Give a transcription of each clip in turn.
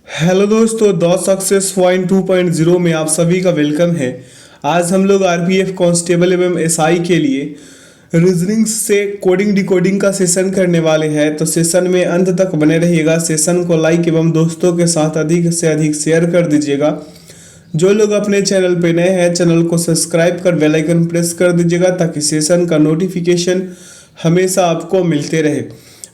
Hello दोस्तों, the success point 2.0 में आप सभी का वेलकम है। आज हम लोग आरपीएफ कांस्टेबल एवं एसआई के लिए रीजनिंग से कोडिंग डिकोडिंग का सेशन करने वाले हैं। तो सेशन में अंत तक बने रहिएगा। सेशन को लाइक एवं दोस्तों के साथ अधिक से अधिक शेयर कर दीजिएगा। जो लोग अपने चैनल पे नए हैं, चैनल को सब्सक्राइब कर बेल आइकन प्रेस कर दीजिएगा ताकि सेशन का नोटिफिकेशन हमेशा आपको मिलते रहे।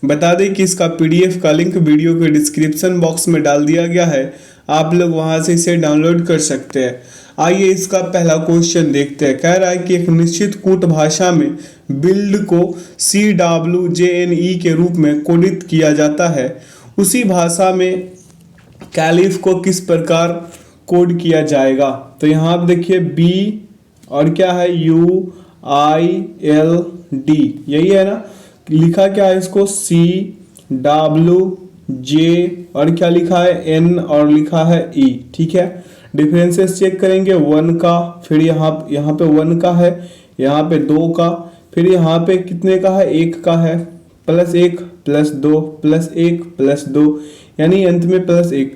बता दें कि इसका पीडीएफ का लिंक वीडियो के डिस्क्रिप्शन बॉक्स में डाल दिया गया है, आप लोग वहां से इसे डाउनलोड कर सकते हैं। आइए इसका पहला क्वेश्चन देखते हैं। कह रहा है कि एक निश्चित कूट भाषा में बिल्ड को CWJNE के रूप में कोडित किया जाता है। उसी भाषा में कैलिफ को किस प्रकार कोड किया जाएगा। तो यहाँ आप देखिए बी और क्या है UILD, यही है ना। लिखा क्या है इसको CWJ और क्या लिखा है N और लिखा है E। ठीक है, डिफरेंसेस चेक करेंगे। 1 का, फिर यहाँ पे 1 का है, यहाँ पे 2 का, फिर यहाँ पे कितने का है, 1 का है, +1 +2 +1 +2 यानी अंत में +1।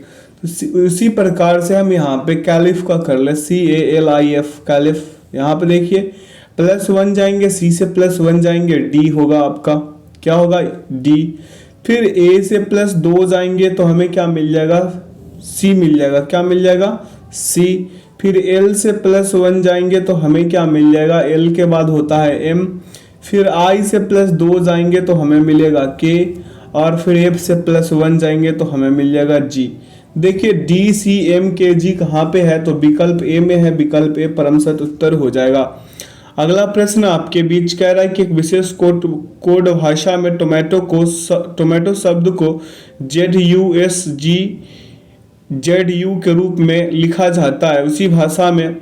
तो उसी प्रकार से हम यहाँ पे कैलिफ का कर ले, CALIF कैलिफ। यहाँ पे देखिए +1 जाएंगे, C से +1 जाएंगे, D होगा आपका, क्या होगा D। फिर A से +2 जाएंगे तो हमें क्या मिल जाएगा, C मिल जाएगा। क्या मिल जाएगा, C। फिर L से +1 जाएंगे तो हमें क्या मिल जाएगा, L के बाद होता है M। फिर I से +2 जाएंगे तो हमें मिलेगा K, और फिर F से +1 जाएंगे तो हमें मिल जाएगा G। देखिए DCMKG कहाँ पे है, तो विकल्प ए में है। विकल्प ए परम सत्य उत्तर हो जाएगा। अगला प्रश्न आपके बीच कह रहा है कि एक विशेष कोड भाषा में टोमेटो शब्द को ZUSGZU के रूप में लिखा जाता है। उसी भाषा में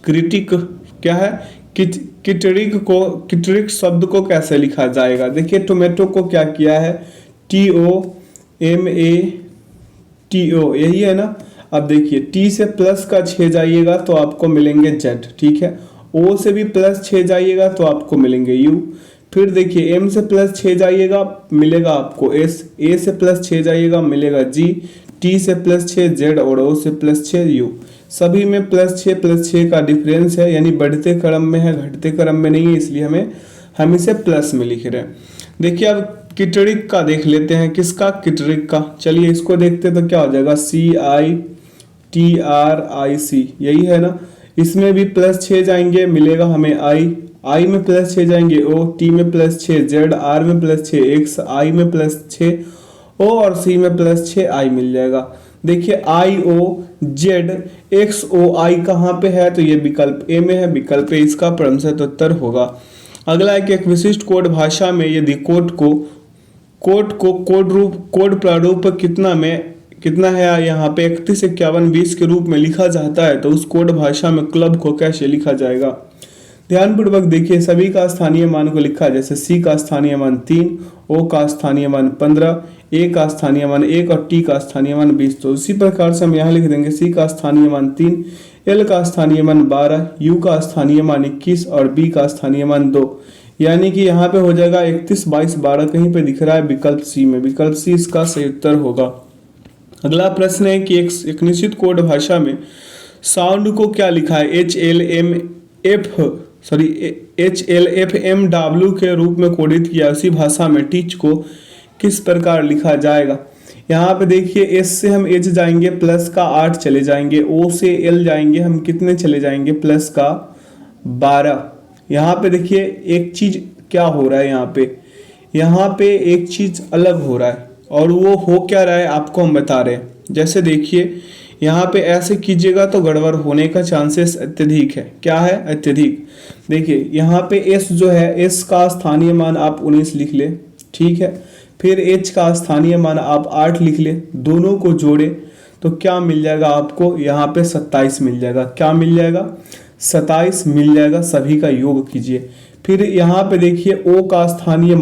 क्रिटिक क्या है, किटरिक शब्द को कैसे लिखा जाएगा। देखिए टोमेटो को क्या किया है, TOMATO, यही है ना। अब देखिए T से प्लस का 6 जाइएगा तो आपको मिलेंगे Z। ठीक है, O से भी +6 जाइएगा तो आपको मिलेंगे U। फिर देखिए M से +6 जाइएगा मिलेगा आपको S, A से +6 जाइएगा मिलेगा G, T से +6 Z और O से +6 U। सभी में +6 का डिफरेंस है, यानी बढ़ते क्रम में है, घटते क्रम में नहीं है, इसलिए हम इसे प्लस में लिख रहे हैं। देखिए अब किटरिक का देख लेते हैं। किसका, किटरिक का। चलिए इसको देखते तो क्या हो जाएगा, CITRIC, यही है ना। इसमें भी +6 जाएंगे मिलेगा हमें I में +6 जाएंगे O, T में +6 Z, R में +6 X, I में +6 O और C में +6 I मिल जाएगा। देखिए IOZXOI कहाँ पे है, तो ये विकल्प ए में है। विकल्प ए इसका परम सत्य उत्तर होगा। अगला है कि एक विशिष्ट कोड भाषा में यदि कोड प्रारूप कितना है, यहाँ पे 31 51 20 के रूप में लिखा जाता है, तो उस कोड भाषा में क्लब को कैसे लिखा जाएगा। ध्यानपूर्वक देखिए, सभी का स्थानीय मान को लिखा है। जैसे C का स्थानीय मान 3, O का स्थानीय मान 15, A का स्थानीय मान 1 और T का स्थानीय मान 20। तो उसी प्रकार से हम यहाँ लिख देंगे C का स्थानीय मान 3, L का स्थानीय मान 12, U का स्थानीय मान 21 और B का स्थानीय मान 2। यानी कि यहाँ पे हो जाएगा 31 22 12 कहीं पे दिख रहा है विकल्प सी में। विकल्प सी इसका सही उत्तर होगा। अगला प्रश्न है कि एक निश्चित कोड भाषा में साउंड को क्या लिखा है, HLFMW के रूप में कोडित किया। उसी भाषा में टीच को किस प्रकार लिखा जाएगा। यहाँ पे देखिए S से हम H जाएंगे प्लस का 8 चले जाएंगे, O से L जाएंगे हम कितने चले जाएंगे, प्लस का 12। यहाँ पे देखिए एक चीज क्या हो रहा है, यहाँ पे एक चीज अलग हो रहा है, और वो हो क्या रहा है आपको हम बता रहे हैं। जैसे देखिए यहाँ पे ऐसे कीजिएगा तो गड़बड़ होने का चांसेस अत्यधिक है। क्या है, अत्यधिक। देखिए यहाँ पे S जो है, S का स्थानीय मान आप 19 लिख ले, ठीक है। फिर H का स्थानीय मान आप 8 लिख ले, दोनों को जोड़े तो क्या मिल जाएगा आपको, यहाँ पे 27 मिल जाएगा। क्या मिल जाएगा, 27 मिल जाएगा। सभी का योग कीजिए। फिर यहाँ पे देखिए O का स्थानीय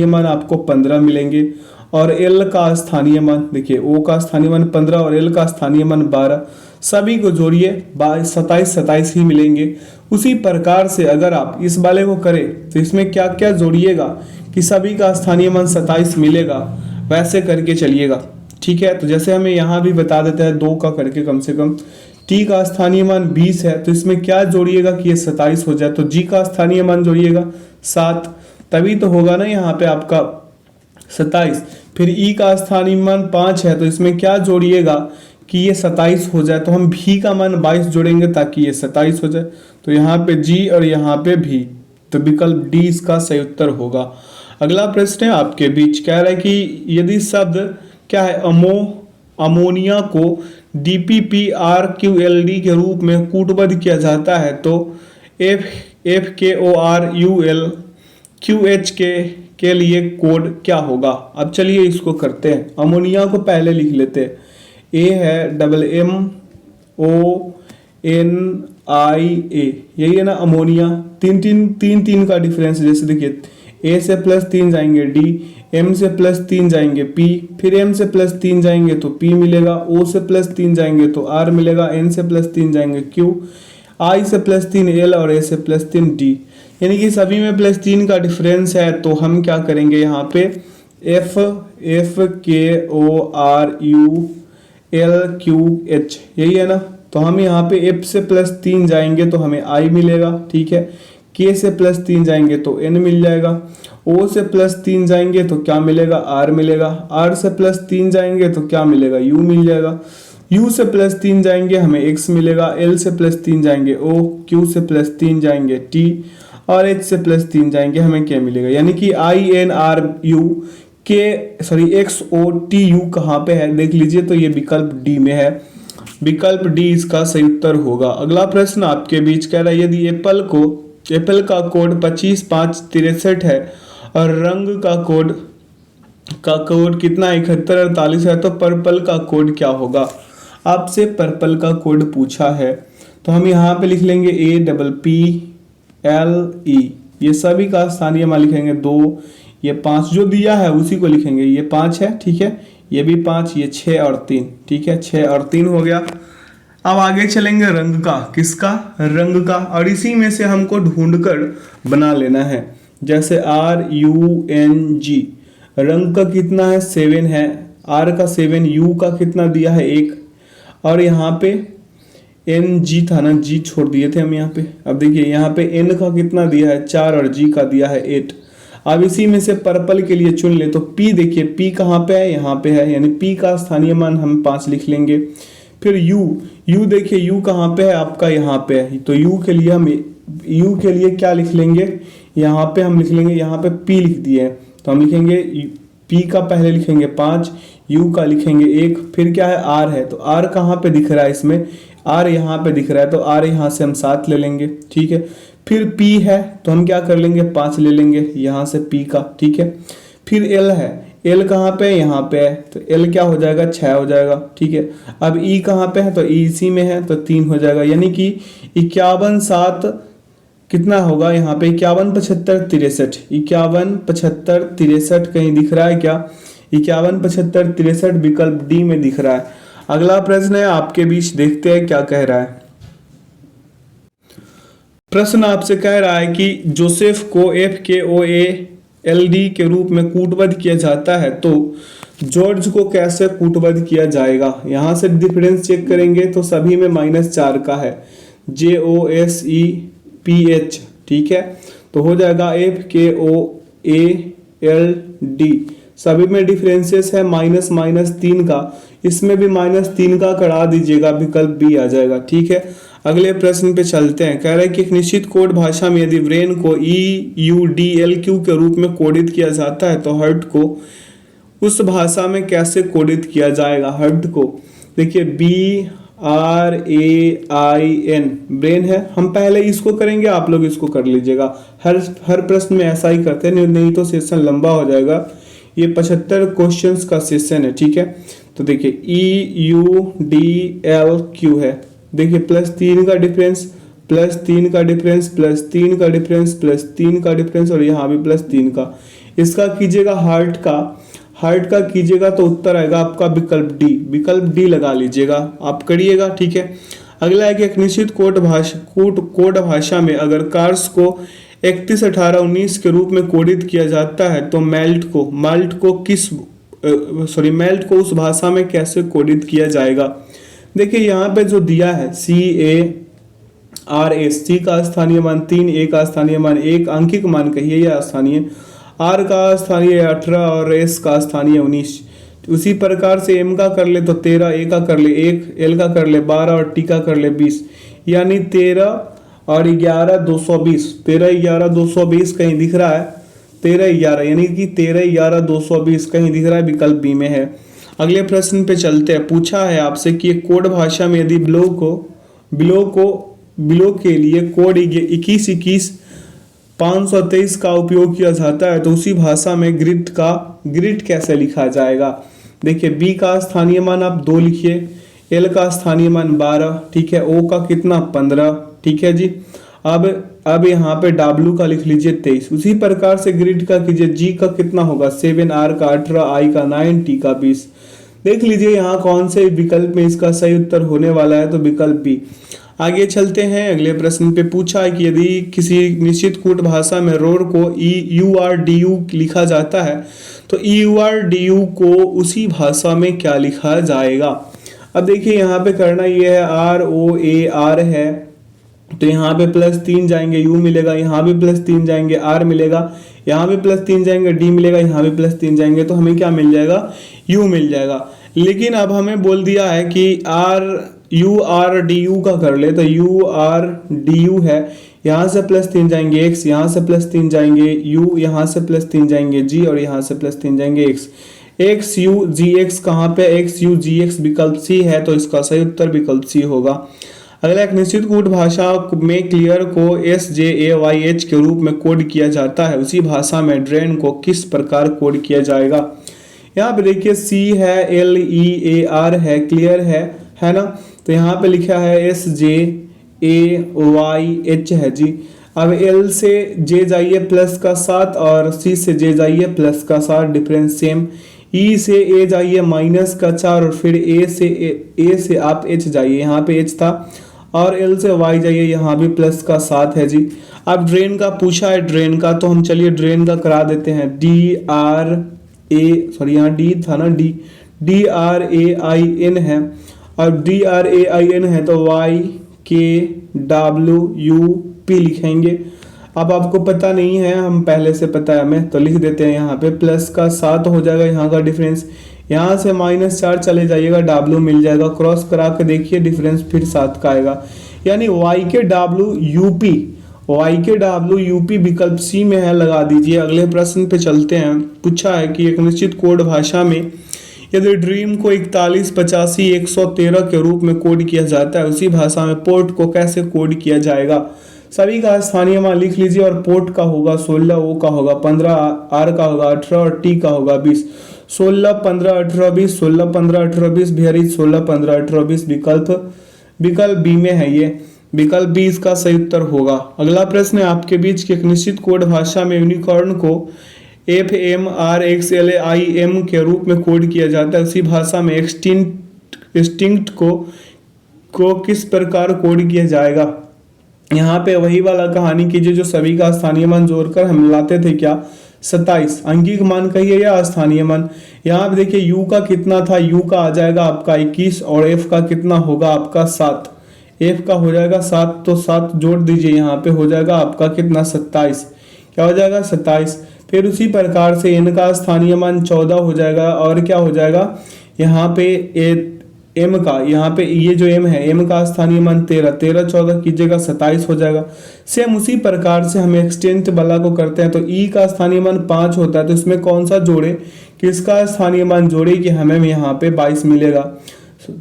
मान आपको 15 मिलेंगे, और L का स्थानीय मान, देखिए O का स्थानीय मान 15 और L का स्थानीय मान 12। सभी को जोड़िए 27 ही मिलेंगे। उसी प्रकार से अगर आप इस वाले को करें तो इसमें क्या क्या जोड़िएगा कि सभी का स्थानीय मान 27 मिलेगा, वैसे करके चलिएगा। ठीक है। तो जैसे हमें यहाँ भी बता देता है 2 का करके कम से कम। टी का स्थानीय मान 20 है, तो इसमें क्या जोड़िएगा कि ये 27 हो जाए, तो जी का स्थानीय मान जोड़िएगा 7, तभी तो होगा ना यहाँ पे आपका 27। फिर ई का स्थानीय मान 5 है, तो इसमें क्या जोड़िएगा कि ये 27 हो जाए, तो हम भी का मान 22 जोड़ेंगे ताकि ये 27 हो जाए। तो यहाँ पे जी और यहाँ पे भी, तो विकल्प डी इसका सही उत्तर होगा। अगला प्रश्न है आपके बीच, कह रहा है कि यदि शब्द क्या है अमोनिया को DPPRQLD के रूप में कूटबद्ध किया जाता है तो FKORUL QH के लिए कोड क्या होगा। अब चलिए इसको करते हैं। अमोनिया को पहले लिख लेते हैं। ए है MMONIA, यही है ना अमोनिया। तीन का डिफरेंस, जैसे देखिए ए से +3 जाएंगे डी, एम से +3 जाएंगे पी, फिर एम से +3 जाएंगे तो पी मिलेगा, ओ से +3 जाएंगे तो आर मिलेगा, एन से +3 जाएंगे क्यू, आई से +3 एल और ए से +3 डी। यानी कि सभी में +3 का डिफरेंस है। तो हम क्या करेंगे यहाँ पे FKORULQH, यही है ना। तो हम यहाँ पे F से +3 जाएंगे तो हमें I मिलेगा, ठीक है। K से +3 जाएंगे तो N मिल जाएगा, O से +3 जाएंगे तो क्या मिलेगा, R मिलेगा, R से +3 जाएंगे तो क्या मिलेगा, U मिल जाएगा, U से +3 जाएंगे हमें X मिलेगा, L से +3 जाएंगे O, Q से +3 जाएंगे T और H से +3 जाएंगे हमें क्या मिलेगा। यानी कि XOTU कहाँ पे है देख लीजिए, तो ये विकल्प डी में है। विकल्प डी इसका सही उत्तर होगा। अगला प्रश्न आपके बीच कह रहा है यदि एप्पल का कोड 25/5/63 है और रंग का कोड कितना 71/48 है तो पर्पल का कोड क्या होगा। आपसे पर्पल का कोड पूछा है, तो हम यहाँ पे लिख लेंगे APPLE, ये सभी का स्थानीय मान लिखेंगे 2, ये 5 जो दिया है उसी को लिखेंगे, ये 5 है, ठीक है, ये भी 5, ये 6 और 3, ठीक है, 6 और 3 हो गया। अब आगे चलेंगे रंग का, किसका, रंग का, और इसी में से हमको ढूंढकर बना लेना है। जैसे RUNG, रंग का कितना है 7 है, R का 7, U का कितना दिया है 1, और यहाँ पे NG था ना, G छोड़ दिए थे हम यहाँ पे। अब देखिए यहाँ पे N का कितना दिया है 4 और G का दिया है 8। अब इसी में से पर्पल के लिए चुन ले, तो P देखिए P कहाँ पे है, यहाँ पे है, यानी P का स्थानीय मान हम 5 लिख लेंगे। फिर U देखिए U कहाँ पे है आपका, यहाँ पे है, तो U के लिए क्या लिख लेंगे, यहाँ पे हम लिख लेंगे, यहाँ पे P लिख दिए हैं तो हम लिखेंगे P का पहले लिखेंगे 5, U का लिखेंगे 1, फिर क्या है R है, तो R कहाँ पे दिख रहा है इसमें, R यहाँ पे दिख रहा है, तो R यहाँ से हम 7 ले लेंगे, ठीक है। फिर P है तो हम क्या कर लेंगे 5 ले लेंगे यहाँ से P का, ठीक है। फिर L है, L कहाँ पे है, यहाँ पे है, तो L क्या हो जाएगा 6 हो जाएगा, ठीक है। अब E कहाँ पे है, तो E इसी में है तो 3 हो जाएगा, यानी कि 51/7 कितना होगा यहाँ पे 51/75/63, 51/75/63 कहीं दिख रहा है क्या, 51/75/63 विकल्प डी में दिख रहा है। अगला प्रश्न है आपके बीच, देखते हैं क्या कह रहा है। प्रश्न आपसे कह रहा है कि जोसेफ को FKOALD के रूप में कूटबद्ध किया जाता है तो जॉर्ज को कैसे कूटबद्ध किया जाएगा। यहाँ से डिफरेंस चेक करेंगे तो सभी में -4 का है, JOSEPH, ठीक है, तो हो जाएगा FKOALD। सभी में डिफरेंसेस है -3 का, इसमें भी -3 का करा दीजिएगा, विकल्प बी आ जाएगा, ठीक है। अगले प्रश्न पे चलते हैं। कह रहा है कि एक निश्चित कोड भाषा में यदि ब्रेन को EUDLQ के रूप में कोडित किया जाता है तो हर्ट को उस भाषा में कैसे कोडित किया जाएगा। हर्ट को देखिए BRAIN ब्रेन है, हम पहले इसको करेंगे, आप लोग इसको कर लीजिएगा। हर प्रश्न में ऐसा ही करते हैं, नहीं तो सेशन लंबा हो जाएगा। ये 75 क्वेश्चंस का सेशन है, ठीक है। तो देखिए EUDLQ है, देखिए +3 का डिफरेंस, +3 का डिफरेंस, +3 का डिफरेंस, +3 का डिफरेंस और यहाँ भी +3 का। इसका कीजिएगा हार्ट का कीजिएगा तो उत्तर आएगा आपका विकल्प डी लगा लीजिएगा, आप करिएगा, ठीक है। अगला है कि एक निश्चित कोड भाषा में अगर कार्स को 31/18/19 के रूप में कोडित किया जाता है तो माल्ट को किस मेल्ट को उस भाषा में कैसे कोडित किया जाएगा। देखिए यहाँ पे जो दिया है CARS, C का स्थानीय मान 3, A का स्थानीय मान 1, अंकिक मान कहिए या स्थानीय, R का स्थानीय 18 और S का स्थानीय 19। उसी प्रकार से M का कर ले तो 13, A का कर ले 1, L का कर ले 12 और T का कर ले 20, यानी 13 और 11 220। 13 11 220 कहीं दिख रहा है, 13 11 यानी कि 13 11 220 कहीं दिख रहा है, विकल्प बी में है। अगले प्रश्न पे चलते हैं। पूछा है आपसे कि एक कोड भाषा में यदि बिलो के लिए कोड 21 523 का उपयोग किया जाता है तो उसी भाषा में ग्रिड कैसे लिखा जाएगा। देखिए बी का स्थानीय मान आप 2 लिखिए, एल का स्थानीय मान 12, ठीक है, ओ का कितना 15, ठीक है जी। अब यहाँ पे डब्ल्यू का लिख लीजिए 23। उसी प्रकार से ग्रिड का कीजिए, जी का कितना होगा 7, आर का 18, आई का 9, टी का 20। देख लीजिए यहाँ कौन से विकल्प में इसका सही उत्तर होने वाला है, तो विकल्प बी। आगे चलते हैं। अगले प्रश्न पे पूछा है कि यदि किसी निश्चित कूट भाषा में रोर को EURDU लिखा जाता है तो EURDU को उसी भाषा में क्या लिखा जाएगा। अब देखिए यहाँ पे करना ये है, ROAR है तो यहाँ पे +3 जाएंगे, U मिलेगा, यहाँ भी +3 जाएंगे, R मिलेगा, यहाँ भी +3 जाएंगे, D मिलेगा, यहाँ भी +3 जाएंगे, तो हमें क्या मिल जाएगा, U मिल जाएगा। लेकिन अब हमें बोल दिया है कि URDU का कर ले, तो URDU है, यहाँ से +3 जाएंगे X, यहाँ से +3 जाएंगे U, यहाँ से +3 जाएंगे G और यहाँ से +3 जाएंगे X। XUGX कहाँ पे, XUGX विकल्प सी है, तो इसका सही उत्तर विकल्प सी होगा। अगला, एक निश्चित कूट भाषा में क्लियर को SJAYH के रूप में कोड किया जाता है, उसी भाषा में ड्रेन को किस प्रकार कोड किया जाएगा। यहाँ पे देखिए C है, LEAR है, क्लियर है ना, तो यहाँ पे लिखा है SJAYH है जी। अब L से J जाइए +7 और C से J जाइए +7, डिफरेंस सेम। E से A जाइए -4 और फिर A से आप H जाइए, यहाँ पे H था, और L से Y जाइए, यहाँ भी +7 है जी। अब ड्रेन का पूछा है, ड्रेन का, तो हम चलिए ड्रेन का करा देते हैं। यहाँ D था ना, DRAIN है, अब DRAIN है तो YKWUP लिखेंगे। अब आपको पता नहीं है, हम पहले से पता है हमें, तो लिख देते हैं यहाँ पे +7 हो जाएगा, यहाँ का डिफरेंस, यहाँ से -4 चले जाइएगा, W मिल जाएगा, क्रॉस करा के देखिए डिफरेंस फिर 7 का आएगा, यानी YKWUP विकल्प सी में है, लगा दीजिए। अगले प्रश्न पे चलते हैं। पूछा है कि एक निश्चित कोड भाषा में यदि ड्रीम को 41 85 113 के रूप में कोड किया जाता है, उसी भाषा में पोर्ट को कैसे कोड किया जाएगा। सभी का स्थानीय मान लिख लीजिए, और पोर्ट का होगा 16, ओ का होगा 15, आर का होगा 18 और टी का होगा 20। 16 15 18 20, 16 15 18 20, बिहारी 16 15 18 20, विकल्प बी में है, ये विकल्प बी इसका सही उत्तर होगा। अगला प्रश्न है आपके बीच कि एक निश्चित कोड भाषा में यूनिकॉर्न को FMRXLIM के रूप में कोड किया जाता है, उसी भाषा में एक्सटिंक्ट को किस प्रकार कोड किया जाएगा। यहाँ पे वही वाला कहानी कीजिए जो सभी का स्थानीय मान जोड़कर हम लाते थे, क्या 27, अंकिक मान कहिए या स्थानीय मान। यहाँ पे देखिए U का कितना था, U का आ जाएगा आपका 21 और F का कितना होगा आपका 7, F का हो जाएगा 7, तो 7 जोड़ दीजिए, यहाँ पे हो जाएगा आपका कितना 27, क्या हो जाएगा 27। फिर उसी प्रकार से N का स्थानीय मान 14 हो जाएगा, और क्या हो जाएगा यहाँ पे M का, यहाँ पे ये जो M है, M का स्थानीय मान 13 14 कीजिएगा 27 हो जाएगा। सेम उसी प्रकार से हम एक्सटेंट वाला को करते हैं, तो E का स्थानीय मान 5 होता है, तो इसमें कौन सा जोड़े, किसका स्थानीय मान जोड़े कि हमें यहाँ पे 22 मिलेगा।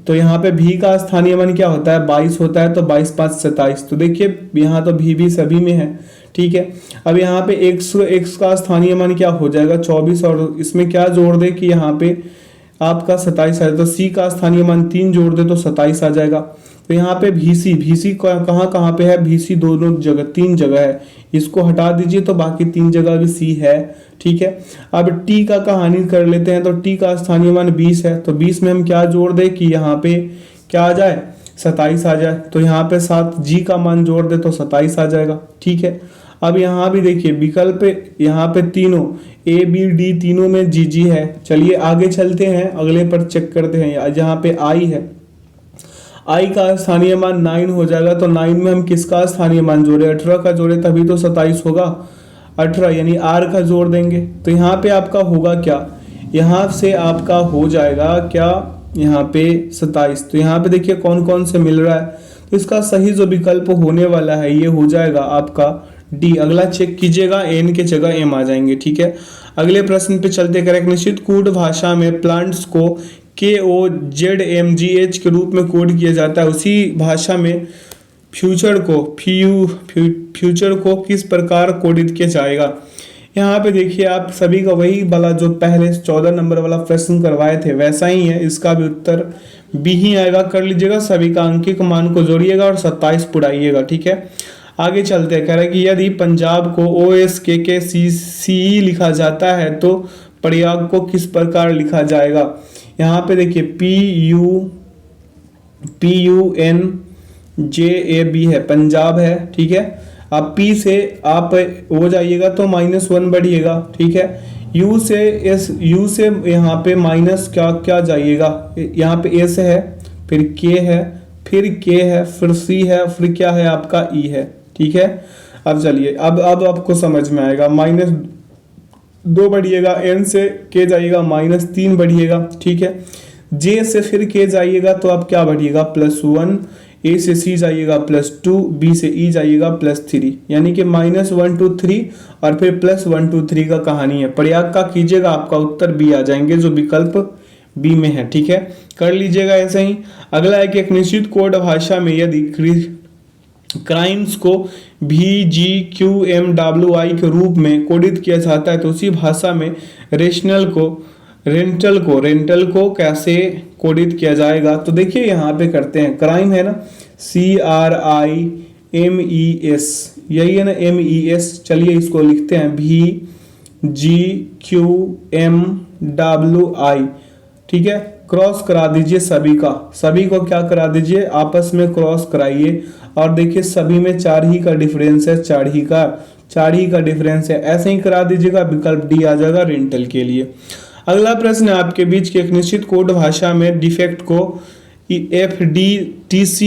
तो यहाँ पे V का स्थानीय मान क्या होता है 22 होता है, तो 22 5 27, तो देखिए यहाँ तो V भी सभी में है, ठीक है। अब यहाँ पे X का स्थानीय मान क्या हो जाएगा 24, और इसमें क्या जोड़ दे कि यहाँ पे आपका 27 है, तो C का स्थानीय मान 3 जोड़ दे तो 27 आ जाएगा। तो यहाँ पे VC कहाँ पे है, VC दोनों जगह 3 जगह है, इसको हटा दीजिए तो बाकी 3 जगह भी C है, ठीक है। अब T का कहानी कर लेते हैं, तो T का स्थानीय मान 20 है, तो 20 में हम क्या जोड़ दे कि यहाँ पे क्या आ जाए 27 आ जाए, तो यहाँ पे 7 G का मान जोड़ दे तो 27 आ जाएगा, ठीक है। अब यहाँ भी देखिए विकल्प, यहाँ पे तीनों ए बी डी तीनों में जी जी है। चलिए आगे चलते हैं, अगले पर चेक करते हैं। जहाँ पे आई है, आई का स्थानीय मान 9 हो जाएगा, तो 9 में हम किसका स्थानीय मान जोड़े, 18 का जोड़े तभी तो 27 होगा। 18 यानी आर का जोड़ देंगे, तो यहाँ पे आपका होगा क्या, यहाँ से आपका हो जाएगा क्या, यहाँ पे 27। तो यहाँ पे देखिए कौन कौन से मिल रहा है, तो इसका सही जो विकल्प होने वाला है ये हो जाएगा आपका डी। अगला चेक कीजिएगा, एन के जगह एम आ जाएंगे, ठीक है। अगले प्रश्न पे चलते, करेक्ट निश्चित कूट भाषा में प्लांट्स को KOZMGH के रूप में कोड किया जाता है, उसी भाषा में फ्यूचर को किस प्रकार कोडित किया जाएगा। यहाँ पे देखिए आप सभी का वही वाला जो पहले 14 नंबर वाला प्रश्न करवाए थे वैसा ही है, इसका भी उत्तर बी ही आएगा। कर लीजिएगा, सभी का अंकित मान को जोड़िएगा और 27 पुराइएगा, ठीक है। आगे चलते हैं, कह रहा है कि यदि पंजाब को OSKKCCE लिखा जाता है तो प्रयाग को किस प्रकार लिखा जाएगा। यहाँ पे देखिए PUNJAB है, पंजाब है, ठीक है। आप P से आप हो जाइएगा तो -1 बढ़िएगा, ठीक है। U से यहाँ पे माइनस क्या जाइएगा, यहाँ पे S है, फिर K है, फिर K है, फिर C है, फिर क्या है आपका E है, ठीक है। अब चलिए अब आपको समझ में आएगा, -2 बढ़िएगा, N से K जाइएगा -3 बढ़िएगा, ठीक है। J से फिर K जाइएगा तो आप क्या बढ़िएगा +1, A से C जाइएगा +2, B से E जाइएगा +3, यानी कि -1 2 3 और फिर +1 2 3 का कहानी है। प्रयाग का कीजिएगा, आपका उत्तर B आ जाएंगे जो विकल्प B में है, ठीक है। कर लीजिएगा ऐसे ही। अगला है कि एक निश्चित कोड भाषा में यदि क्राइम्स को VGQMWI के रूप में कोडित किया जाता है तो उसी भाषा में रेंटल को कैसे कोडित किया जाएगा। तो देखिए यहाँ पे करते हैं, क्राइम है ना CRIMES, यही है ना MES। चलिए इसको लिखते हैं VGQMWI, ठीक है। क्रॉस करा दीजिए सभी को क्या करा दीजिए, आपस में क्रॉस कराइए और देखिए सभी में 4 ही का डिफरेंस है, 4 ही का डिफरेंस है, ऐसे ही करा दीजिएगा, विकल्प डी आ जाएगा रेंटल के लिए। अगला प्रश्न है आपके बीच के, एक निश्चित कोड भाषा में डिफेक्ट को FDTC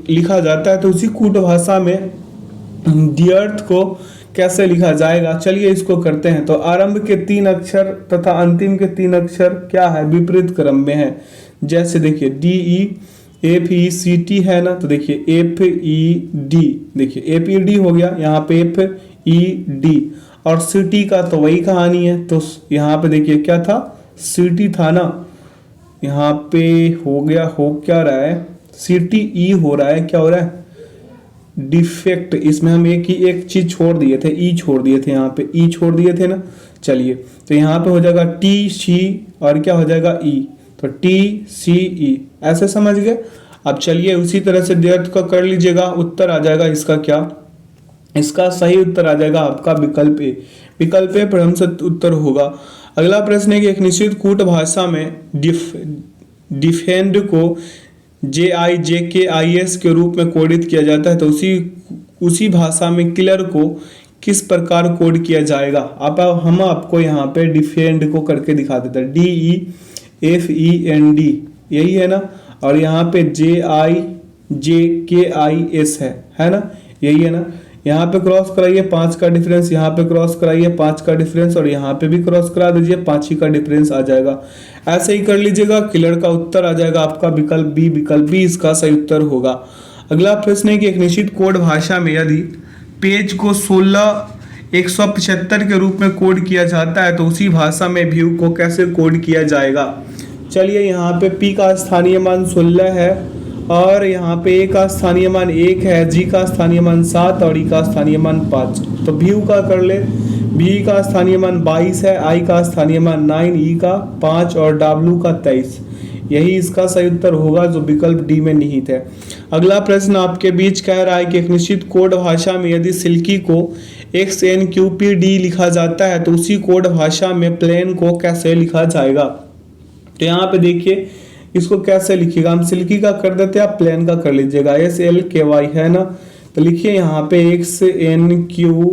लिखा जाता है तो उसी कोड भाषा में डियर्थ को कैसे लिखा जाएगा। चलिए इसको करते हैं। तो आरंभ के 3 अक्षर तथा अंतिम के 3 अक्षर क्या है, विपरीत क्रम में है। जैसे देखिए DEFECT है ना, तो देखिए FED, देखिए APD हो गया, यहाँ पे FED, और सिटी का तो वही कहानी है। तो यहाँ पे देखिए क्या था, सिटी था ना, यहाँ पे हो क्या रहा है, CTE हो रहा है, क्या हो रहा है डिफेक्ट। इसमें हम एक चीज छोड़ दिए थे, ई छोड़ दिए थे, यहाँ पे ई छोड़ दिए थे ना। चलिए तो यहाँ पे हो जाएगा TC और क्या हो जाएगा E, तो TCE, ऐसे समझ गए। अब चलिए उसी तरह से देर्थ का कर लीजिएगा, उत्तर आ जाएगा इसका क्या, इसका सही उत्तर आ जाएगा आपका विकल्प ए। विकल्प ए प्रथम से उत्तर होगा। अगला प्रश्न है कि एक निश्चित कूट भाषा में डिफेंड को JIJKIS के रूप में कोडित किया जाता है तो उसी भाषा में किलर को किस प्रकार कोड किया जाएगा। हम आपको यहाँ पे डिफेंड को करके दिखा देते हैं, DEFEND यही है ना, और यहाँ पे JIJKIS है ना, यही है ना। यहाँ पे क्रॉस कराइए 5 का डिफरेंस, यहाँ पे क्रॉस कराइए 5 का डिफरेंस, और यहाँ पे भी क्रॉस करा दीजिए 5 ही का डिफरेंस आ जाएगा। ऐसे ही कर लीजिएगा, क्लियर का उत्तर आ जाएगा आपका विकल्प बी इसका सही उत्तर होगा। अगला प्रश्न है कि एक निश्चित कोड भाषा में यदि पेज को 16175 के रूप में कोड किया जाता है तो उसी भाषा में व्यू को कैसे कोड किया जाएगा। चलिए यहाँ पे P का स्थानीय मान 16 है और यहाँ पे A का स्थानीय मान 1 है, G का स्थानीय मान 7 और E का स्थानीय मान 5। तो व्यू का कर ले, B का स्थानीय मान 22 है, I का स्थानीय मान 9, E का 5 और W का 23। यही इसका सही उत्तर होगा जो विकल्प डी में निहित है। अगला प्रश्न आपके बीच कह रहा है कि एक निश्चित कोड भाषा में यदि सिल्की को XNQPD लिखा जाता है तो उसी कोड भाषा में प्लेन को कैसे लिखा जाएगा। तो यहाँ पे देखिए इसको कैसे लिखिएगा, हम सिल्की का कर देते हैं, आप प्लेन का कर लीजिएगा, SLKY है ना। तो लिखिए यहाँ पे एक्स एन क्यू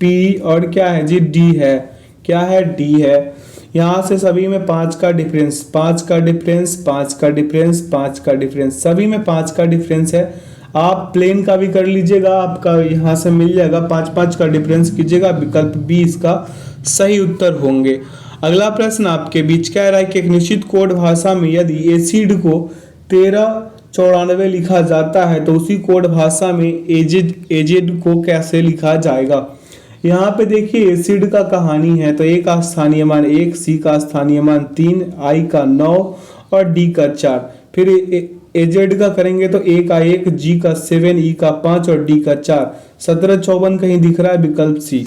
पी और क्या है जी डी है, क्या है डी है। यहाँ से सभी में 5 का डिफरेंस, 5 का डिफरेंस, 5 का डिफरेंस, 5 का डिफरेंस, सभी में 5 का डिफरेंस है। आप प्लेन का भी कर लीजिएगा, आपका यहाँ से मिल जाएगा, 5-5 का डिफरेंस कीजिएगा, विकल्प बी इसका सही उत्तर होंगे। अगला प्रश्न आपके बीच कह रहा है कि एक निश्चित कोड भाषा में यदि एसिड को 1394 लिखा जाता है तो उसी कोड भाषा में एजेड को कैसे लिखा जाएगा। यहाँ पे देखिए एसिड का कहानी है, तो ए का स्थानीय मान 1, सी का स्थानीय मान 3, आई का 9 और डी का 4। फिर एजेड का करेंगे तो ए का 1, जी का 7, ई का 5 और डी का 4। 1754 कहीं दिख रहा है, विकल्प सी।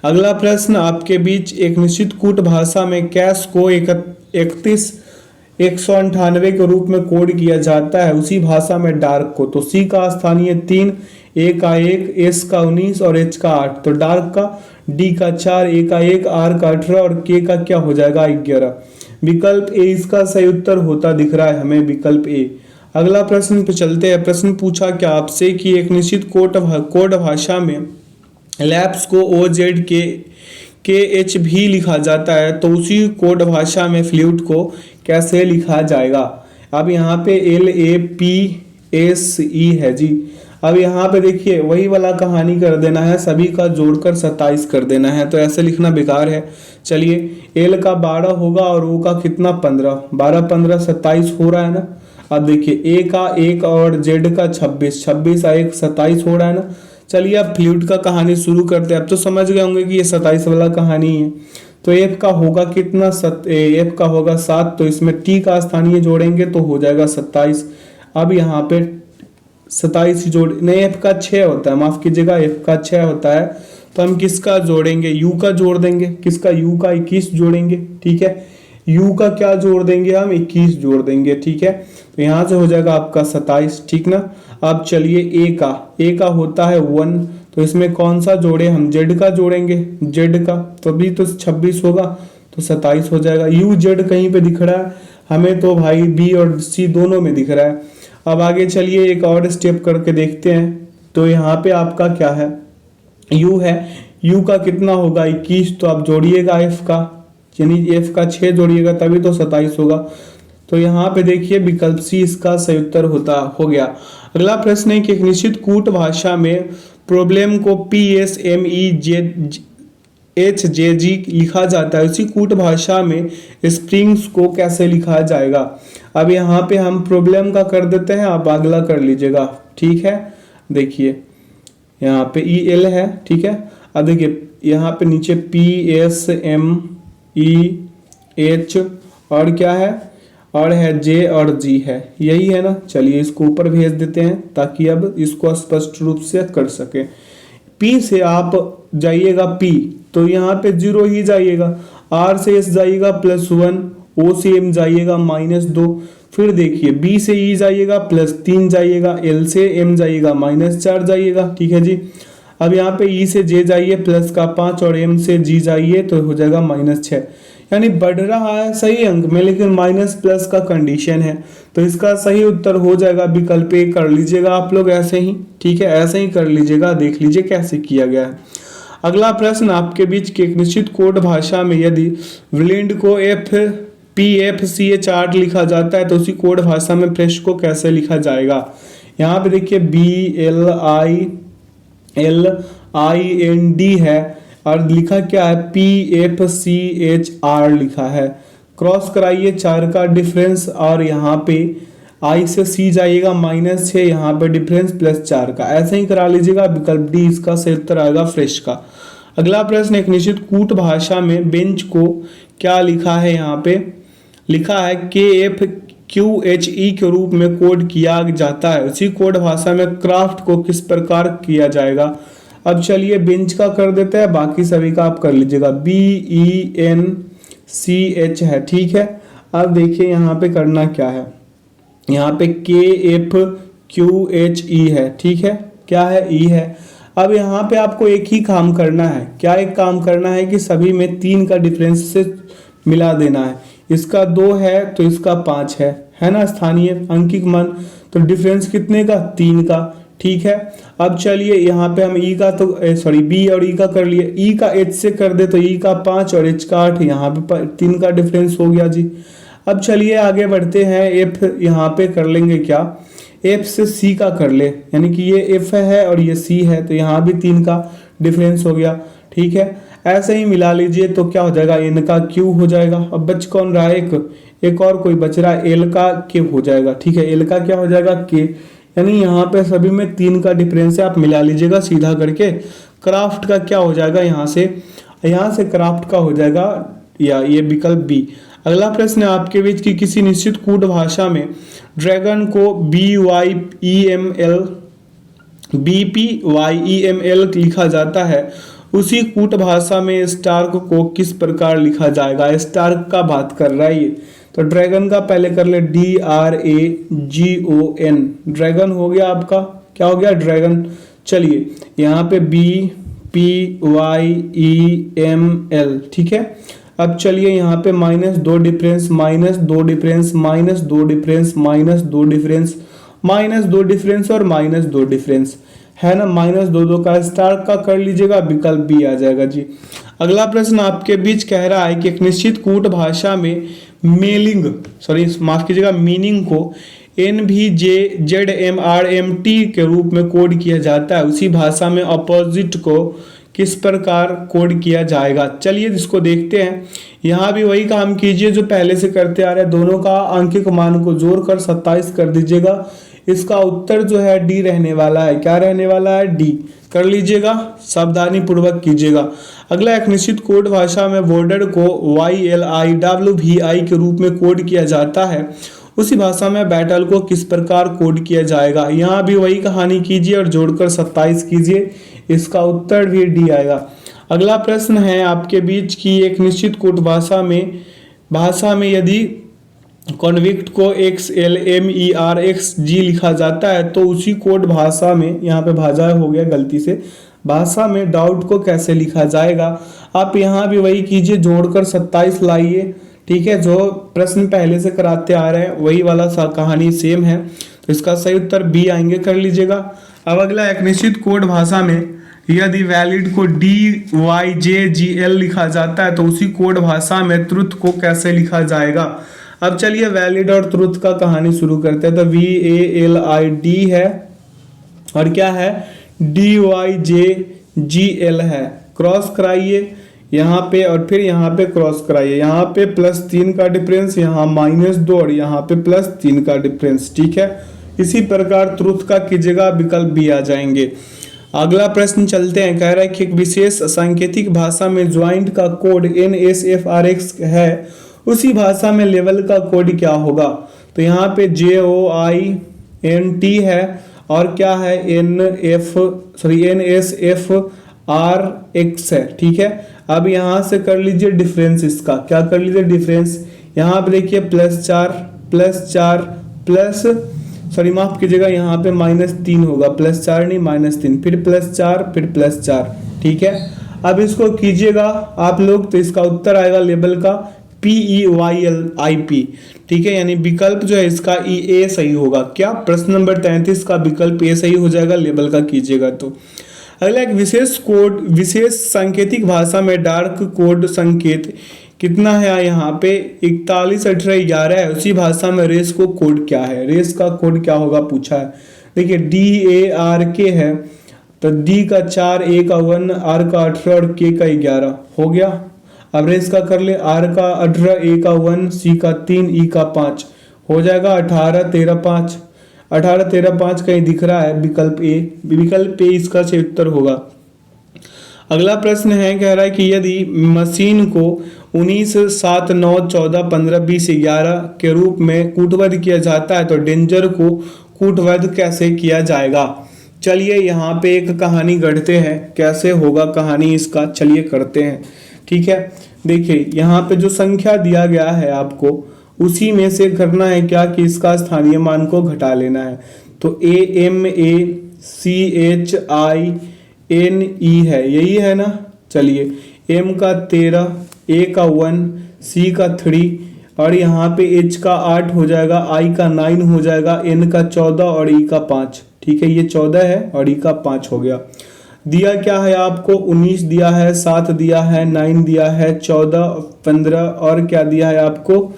अगला प्रश्न आपके बीच एक निश्चित कूट भाषा में कैश को 31,198 के रूप में कोड किया जाता है, उसी भाषा में डार्क को तो सी का स्थानीय 3, ए का 1, एस का 19 और एच का 8। तो डार्क का डी का 4, ए का 1, आर का 18 और के का क्या हो जाएगा 11। विकल्प ए इसका सही उत्तर होता दिख रहा है हमें, विकल्प ए। अगला प्रश्न पे चलते हैं। प्रश्न पूछा क्या आपसे कि एक निश्चित कोड भाषा में लैप्स को ओ जेड के एच भी लिखा जाता है, तो उसी कोड भाषा में फ्लूट को कैसे लिखा जाएगा। अब यहाँ पे L A P S E है जी। अब यहाँ पे देखिए वही वाला कहानी कर देना है, सभी का जोड़कर 27 कर देना है, तो ऐसे लिखना बेकार है। चलिए एल का 12 होगा और ओ का कितना 15, 12 15 27 हो रहा है ना। अब देखिए ए का 1 और जेड का 26, 26 और 1 27 हो रहा है ना। चलिए अब फ्लूट का कहानी शुरू करते हैं। अब तो समझ गए होंगे कि ये 27 वाला कहानी है। तो एफ का होगा कितना, एफ का होगा 7, तो इसमें टी का स्थानीय जोड़ेंगे तो हो जाएगा 27। अब यहाँ पे 27 जोड़ नहीं, एफ का 6 होता है, माफ कीजिएगा एफ का 6 होता है, तो हम किसका जोड़ेंगे, यू का जोड़ देंगे। किसका, यू का 21 जोड़ेंगे, ठीक है। यू का क्या जोड़ देंगे हम, 21 जोड़ देंगे, ठीक है। तो यहाँ से हो जाएगा आपका 27, ठीक ना। अब चलिए ए का होता है 1, तो इसमें कौन सा जोड़े हम, जेड का जोड़ेंगे, जेड का, तभी तो 26 होगा, तो 27 हो जाएगा। यू जेड कहीं पे दिख रहा है हमें, तो भाई बी और सी दोनों में दिख रहा है। अब आगे चलिए एक और स्टेप करके देखते हैं। तो यहाँ पे आपका क्या है, यू है, यू का कितना होगा 21, तो आप जोड़िएगा एफ का, यानी एफ का 6 जोड़िएगा तभी तो 27 होगा। तो यहाँ पे देखिए विकल्प सी इसका सही उत्तर हो गया। अगला प्रश्न है कि एक निश्चित कूट भाषा में प्रॉब्लम को PSMEHJG लिखा जाता है, उसी कूट भाषा में स्प्रिंग्स को कैसे लिखा जाएगा। अब यहाँ पे हम प्रॉब्लम का कर देते हैं, आप अगला कर लीजिएगा, ठीक है। देखिए यहाँ पे EL है, ठीक है। अब देखिए यहाँ पे नीचे PSMEH और क्या है, और है जे और जी है, यही है ना। चलिए इसको ऊपर भेज देते हैं ताकि अब इसको स्पष्ट रूप से कर सके। पी से आप जाइएगा पी, तो यहाँ पे 0 ही जाइएगा, आर से एस जाइएगा +1, ओ से एम जाइएगा -2, फिर देखिए बी से ई जाइएगा +3 जाइएगा, एल से एम जाइएगा -4 जाइएगा, ठीक है जी। अब यहाँ पे ई से जे जाइए +5 और एम से जी जाइए तो हो जाएगा -6, यानी बढ़ रहा है सही अंक में लेकिन माइनस प्लस का कंडीशन है, तो इसका सही उत्तर हो जाएगा विकल्प ए। कर लीजिएगा आप लोग ऐसे ही, ठीक है, ऐसे ही कर लीजिएगा, देख लीजिए कैसे किया गया है। अगला प्रश्न आपके बीच की एक निश्चित कोड भाषा में यदि विलेंड को PFCH8 लिखा जाता है तो उसी कोड भाषा में फ्रेश को कैसे लिखा जाएगा। यहाँ पे देखिए BLIND है और लिखा क्या है PFCHR लिखा है। क्रॉस कराइए 4 का डिफरेंस और यहाँ पे I से C जाइएगा -6, यहाँ पे डिफरेंस +4 का, ऐसे ही करा लीजिएगा। विकल्प डी इसका सही उत्तर आएगा फ्रेश का। अगला प्रश्न एक निश्चित कूट भाषा में बेंच को क्या लिखा है, यहाँ पे लिखा है KFQHE के रूप में कोड किया जाता है, उसी कोड भाषा में क्राफ्ट को किस प्रकार किया जाएगा। अब चलिए बेंच का कर देते हैं, बाकी सभी का आप कर लीजिएगा। BENCH है, ठीक है। अब देखिए यहाँ पे करना क्या है, यहाँ पे KFQHE है, ठीक है, क्या है E है। अब यहाँ पे आपको एक ही काम करना है, क्या एक काम करना है कि सभी में 3 का डिफरेंस से मिला देना है। इसका 2 है तो इसका 5 है ना स्थानीय अंकिक मान, तो डिफरेंस कितने का 3 का, ठीक है। अब चलिए यहाँ पे हम ई का तो सॉरी बी और ई का कर लिए, ई का एच से कर दे तो ई का 5 और एच का 8, यहाँ पे 3 का डिफरेंस हो गया जी। अब चलिए आगे बढ़ते हैं, एफ यहाँ पे कर लेंगे क्या, एफ से सी का कर ले, यानी कि ये एफ है और ये सी है, तो यहाँ भी 3 का डिफरेंस हो गया, ठीक है। ऐसे ही मिला लीजिए तो क्या हो जाएगा, एन का क्यू हो जाएगा। अब बच कौन रहा है, एक और कोई बच रहा है, एल का के हो जाएगा, ठीक है। एल का क्या हो जाएगा, के, यानी यहाँ पे सभी में 3 का डिफरेंस है, आप मिला लीजिएगा सीधा करके। क्राफ्ट का क्या हो जाएगा, यहाँ से क्राफ्ट का हो जाएगा या ये विकल्प बी। अगला प्रश्न है आपके बीच की किसी निश्चित कूट भाषा में ड्रैगन को BPYEML लिखा जाता है, उसी कूट भाषा में स्टार्क को किस प्रकार लिखा जाएगा। स्टार्क का बात कर रहा है ये, तो ड्रैगन का पहले कर ले DRAGON, ड्रैगन हो गया आपका, क्या हो गया, ड्रैगन। चलिए यहाँ पे BPYEML, ठीक है। अब चलिए यहाँ पे -2 difference, -2 difference, -2 difference, -2 difference, -2 difference और -2 डिफरेंस है ना, -2 का स्टार का कर लीजिएगा, विकल्प बी आ जाएगा जी। अगला प्रश्न आपके बीच कह रहा है कि एक निश्चित कूट भाषा में मीनिंग को NVJZMRMT के रूप में कोड किया जाता है, उसी भाषा में अपोजिट को किस प्रकार कोड किया जाएगा। चलिए इसको देखते हैं। यहाँ भी वही काम कीजिए जो पहले से करते आ रहे हैं, दोनों का आंकिक मान को जोड़कर 27 कर दीजिएगा। इसका उत्तर जो है डी रहने वाला है, क्या रहने वाला है, डी कर लीजिएगा, सावधानी पूर्वक कीजिएगा। अगला, एक निश्चित कोड भाषा में बॉर्डर को YLIWVI के रूप में कोड किया जाता है, उसी भाषा में बैटल को किस प्रकार कोड किया जाएगा। यहाँ भी वही कहानी कीजिए और जोड़कर 27 कीजिए, इसका उत्तर भी डी आएगा। अगला प्रश्न है आपके बीच की एक निश्चित कोड भाषा में यदि कॉन्विक्ट को XLMERXG लिखा जाता है, तो उसी कोड भाषा में, यहाँ पे भाषा हो गया गलती से, भाषा में डाउट को कैसे लिखा जाएगा। आप यहाँ भी वही कीजिए, जोड़कर 27 लाइए, ठीक है। जो प्रश्न पहले से कराते आ रहे हैं वही वाला कहानी सेम है, तो इसका सही उत्तर बी आएंगे, कर लीजिएगा। अब अगला, एक निश्चित कोड भाषा में यदि वैलिड को DYJGL लिखा जाता है, तो उसी कोड भाषा में ट्रुथ को कैसे लिखा जाएगा। अब चलिए वैलिड और ट्रुथ का कहानी शुरू करते हैं। तो VALID है और क्या है, DYJGL है, क्रॉस कराइए यहाँ पे और फिर यहाँ पे क्रॉस कराइए, यहाँ पे +3 का डिफरेंस, यहाँ -2 और यहाँ पे +3 का डिफरेंस, ठीक है। इसी प्रकार ट्रुथ का कीजिएगा, विकल्प भी आ जाएंगे। अगला प्रश्न चलते हैं, कह रहा है कि एक विशेष सांकेतिक भाषा में ज्वाइंट का कोड NSFRX है, उसी भाषा में लेवल का कोड क्या होगा। तो यहाँ पे JOINT है और क्या है, NSFRX है, ठीक है। अब यहाँ से कर लीजिए डिफरेंस, इसका क्या कर लीजिए डिफरेंस, यहाँ पे देखिए +4 माफ कीजिएगा, यहाँ पे -3 होगा, +4 नहीं -3, फिर +4 फिर +4, ठीक है। अब इसको कीजिएगा आप लोग, तो इसका उत्तर आएगा लेवल का PEYLIP, ठीक है। यानी विकल्प जो है इसका ए सही होगा। क्या, प्रश्न नंबर 33 का विकल्प ए सही हो जाएगा, लेवल का कीजिएगा तो। अगला, एक विशेष सांकेतिक भाषा में डार्क कोड संकेत कितना है, यहाँ पे 41 18 11 है, उसी भाषा में रेस को कोड क्या है, रेस का कोड क्या होगा पूछा है। देखिए DARK है, तो D का 4, A का 1, R का 18 और K का 11 हो गया। अब रेस का कर ले, R का 18, A का 1, C का 3, E का 5 हो जाएगा 18 13 5, 18 13 5 कहीं दिख रहा है, विकल्प ए इसका सही उत्तर होगा। अगला प्रश्न है, कह रहा है कि यदि मशीन को 19 7 9 14 15 20 11 के रूप में कूटबद्ध किया जाता है, तो डेंजर को कूटबद्ध कैसे किया जाएगा। चलिए यहाँ पे एक कहानी गढ़ते हैं, कैसे होगा कहानी इसका, चलिए करते हैं, ठीक है। देखिए यहाँ पे जो संख्या दिया गया है आपको, उसी में से करना है क्या कि इसका स्थानीय मान को घटा लेना है। तो AMACHINE है, यही है ना। चलिए M का 13, A का 1, C का 3 और यहाँ पे h का 8 हो जाएगा, i का 9 हो जाएगा, n का 14 और e का 5। ठीक है, ये 14 है और e का 5 हो गया। दिया क्या है आपको, 19 दिया है, 7 दिया है, 9 दिया है, 14, 15 और क्या दिया है आपको,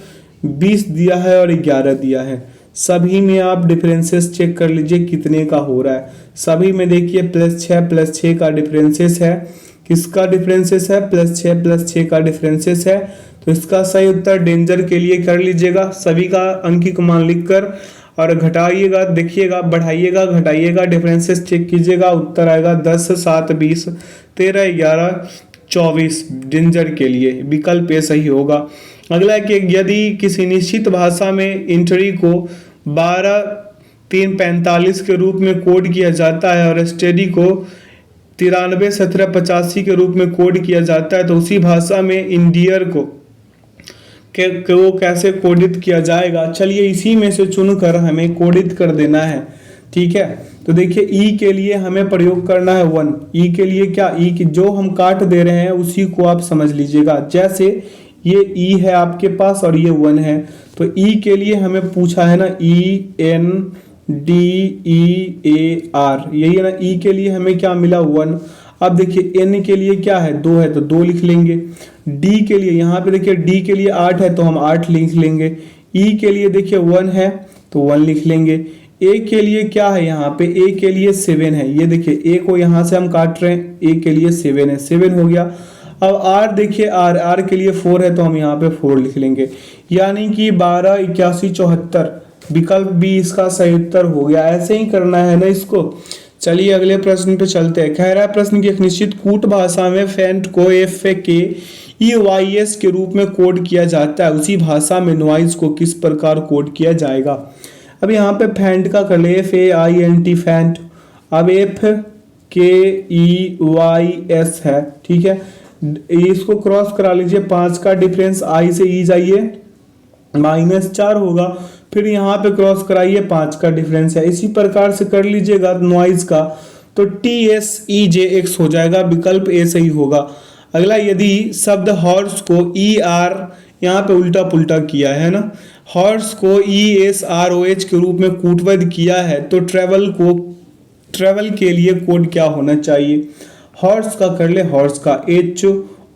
20 दिया है और 11 दिया है। सभी में आप डिफरेंसेस चेक कर लीजिए कितने का हो रहा है। सभी में देखिए +6 का डिफरेंसेस है। किसका डिफरेंसेस है, +6 का डिफरेंसेस है। तो इसका सही उत्तर डेंजर के लिए कर लीजिएगा। सभी का अंकित मान लिखकर और घटाइएगा, देखिएगा, बढ़ाइएगा, घटाइएगा, डिफरेंसेस चेक कीजिएगा। उत्तर आएगा 10, 7, 20, 13, 11, 24 डेंजर के लिए विकल्प ए सही होगा। अगला है कि यदि किसी निश्चित भाषा में इंट्री को 12-3-45 के रूप में कोड किया जाता है और स्टेडी को 93-17-85 के रूप में कोड किया जाता है, तो उसी भाषा में इंडियर को वो कैसे कोडित किया जाएगा। चलिए इसी में से चुनकर हमें कोडित कर देना है। ठीक है, तो देखिए ई के लिए हमें प्रयोग करना है 1। ई के लिए क्या, ई की जो हम काट दे रहे हैं उसी को आप समझ लीजिएगा। जैसे ये ई है आपके पास और ये 1 है, तो ई के लिए हमें पूछा है ना, ENDEAR, यही है ना। ई के लिए हमें क्या मिला, 1। अब देखिए एन के लिए क्या है, 2 है तो 2 लिख लेंगे। डी के लिए यहाँ पे देखिए डी के लिए 8 है तो हम 8 लिख लेंगे। ई के लिए देखिए 1 है तो 1 लिख लेंगे। ए के लिए क्या है, यहाँ पे ए के लिए 7 है। ये देखिए ए को यहाँ से हम काट रहे हैं, ए के लिए 7 है, 7 हो गया। अब आर देखिए, आर के लिए 4 है तो हम यहाँ पे 4 लिख लेंगे। यानी कि 12, 81, 74 विकल्प बी इसका सही उत्तर हो गया। ऐसे ही करना है ना इसको। चलिए अगले प्रश्न पे चलते हैं। कह रहा है प्रश्न की एक निश्चित कूट भाषा में फेंट को FAKEYS के रूप में कोड किया जाता है, उसी भाषा में नॉइज को किस प्रकार कोड किया जाएगा। अब यहाँ पे फेंट का कर ले, FAINT फेंट। अब FKEYS है, ठीक है। इसको क्रॉस करा लीजिए, 5 का डिफरेंस आई से ई जाइए, -4 होगा। फिर यहाँ पे क्रॉस कराइए, 5 का डिफरेंस है। इसी प्रकार से कर लीजिएगा नॉइज का, तो TSEJX हो जाएगा, विकल्प ए सही होगा। अगला, यदि शब्द हॉर्स को ER यहाँ पे उल्टा पुल्टा किया है ना, हॉर्स को ESROH के रूप में कूटबद्ध किया है, तो ट्रेवल के लिए कोड क्या होना चाहिए। हॉर्स का कर ले, हॉर्स का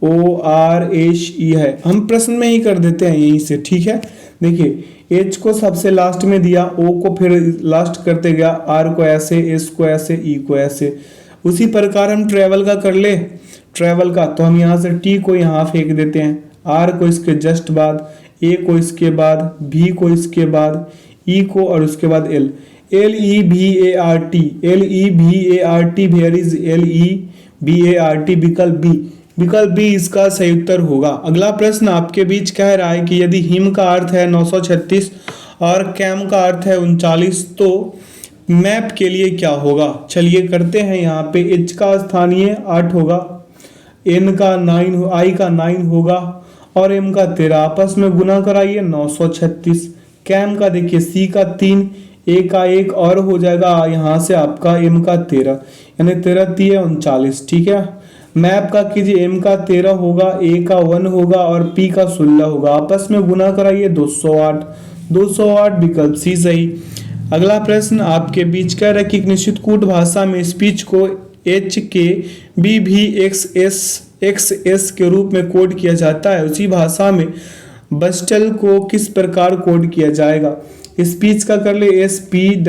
HORSE है। हम प्रश्न में ही कर देते हैं यहीं से, ठीक है। देखिए H को सबसे लास्ट में दिया, O को फिर लास्ट करते गया, R को ऐसे, S को ऐसे, E को ऐसे। उसी प्रकार हम ट्रेवल का कर ले, ट्रेवल का तो हम यहाँ से T को यहाँ फेंक देते हैं, R को इसके जस्ट बाद, A को इसके बाद, B को इसके बाद, E को और उसके बाद L। LEBART, where is LEBART, विकल्प बी इसका सही उत्तर होगा। अगला प्रश्न आपके बीच कह रहा है कि यदि हिम का अर्थ है 936 और कैम का अर्थ है 39, तो मैप के लिए क्या होगा। चलिए करते हैं। यहाँ पे H का स्थानीय 8 होगा, N का 9, I का 9 होगा और M का 13, आपस में गुना कराइए, 936। कैम का देखिए C का 3, A का 1 और हो जाएगा यहाँ से आपका M का 13, यानी 13 3 39, ठीक है। मैप का कीजिए, M का 13 होगा, A का 1 होगा और P का 16 होगा, आपस में गुना कराइए, 208 विकल्प सी सही। अगला प्रश्न आपके बीच कह रहा है कि एक निश्चित कूट भाषा में स्पीच को HKBVXS के रूप में कोड किया जाता है, उसी भाषा में बस्टल को किस प्रकार कोड किया जाएगा। स्पीच का कर ले, SPEECH,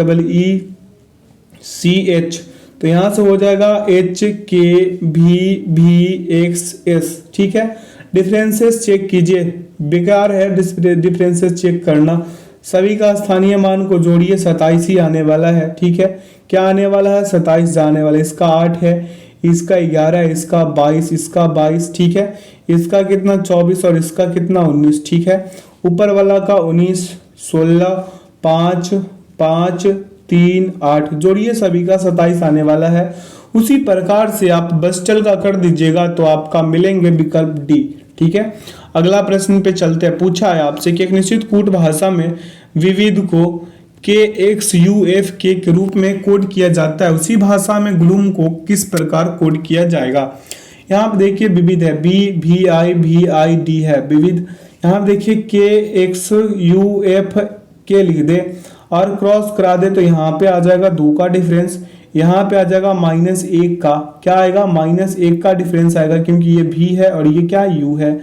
तो यहां से हो जाएगा HKBVXS, ठीक है। डिफरेंसेस चेक कीजिए, बेकार है डिफरेंसेस चेक करना। सभी का स्थानीय मान को जोड़िए, 27 ही आने वाला है, ठीक है। क्या आने वाला है, 27 जाने वाला है। इसका 8 है, इसका 11 है, इसका 22, इसका 22, ठीक है। इसका कितना 24 और इसका कितना 19, ठीक है। ऊपर वाला का 19, 16, 5, 5, 3, 8 जोड़िए, सभी का 27 आने वाला है। उसी प्रकार से आप बस्टल का कर दीजिएगा तो आपका मिलेंगे विकल्प डी, ठीक है। अगला प्रश्न पे चलते हैं। पूछा है आपसे कि एक निश्चित कूट भाषा में विविध को KXUF के रूप में कोड किया जाता है, उसी भाषा में ग्लूम को किस प्रकार कोड किया जाएगा। यहाँ पे देखिए विविध है, BVIVID है विविध। यहाँ देखिए के एक्स यू एफ के लिख दे और क्रॉस करा दे तो यहाँ पे आ जाएगा 2 का डिफरेंस, यहाँ पे आ जाएगा -1 का, क्या आएगा -1 का डिफरेंस आएगा क्योंकि ये भी है और ये क्या यू है।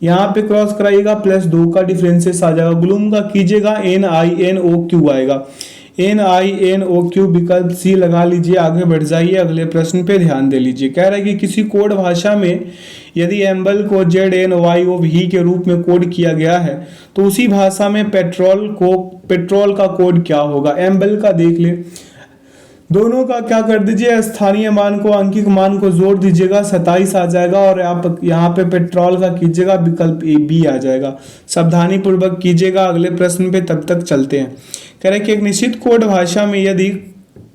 यहाँ पे क्रॉस कराइएगा +2 का डिफरेंसेस आ जाएगा, गुलूम का कीजिएगा NiNOQ आएगा, NiNOQ विकल्प सी लगा लीजिए, आगे बढ़ जाइए, अगले प्रश्न पे ध्यान दे लीजिए। कह रहा है कि किसी कोड भाषा में यदि एम्बल को ZNYOV के रूप में कोड किया गया है तो उसी भाषा में पेट्रोल का कोड क्या होगा। एम्बल का देख ले, दोनों का क्या कर दीजिए, स्थानीय मान को अंकिक मान को जोड़ दीजिएगा, 27 आ जाएगा और आप यहाँ पे पेट्रोल का कीजिएगा, विकल्प ए बी आ जाएगा। सावधानी पूर्वक कीजिएगा, अगले प्रश्न पे तब तक चलते हैं। कह रहे कि एक निश्चित कोड भाषा में यदि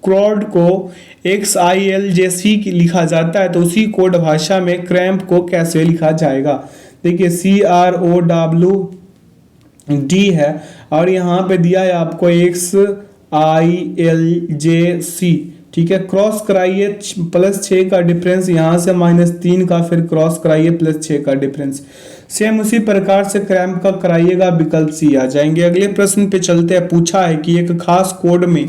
क्रोड को XILJC लिखा जाता है तो उसी कोड भाषा में क्रैम्प को कैसे लिखा जाएगा। देखिए CROWD है और यहाँ पे दिया है आपको XILJC, ठीक है। क्रॉस कराइए, +6 का डिफरेंस, यहाँ से -3 का, फिर क्रॉस कराइए +6 का डिफरेंस। सेम उसी प्रकार से क्रैम्प का कराइएगा, विकल्प सी आ जाएंगे। अगले प्रश्न पे चलते हैं। पूछा है कि एक खास कोड में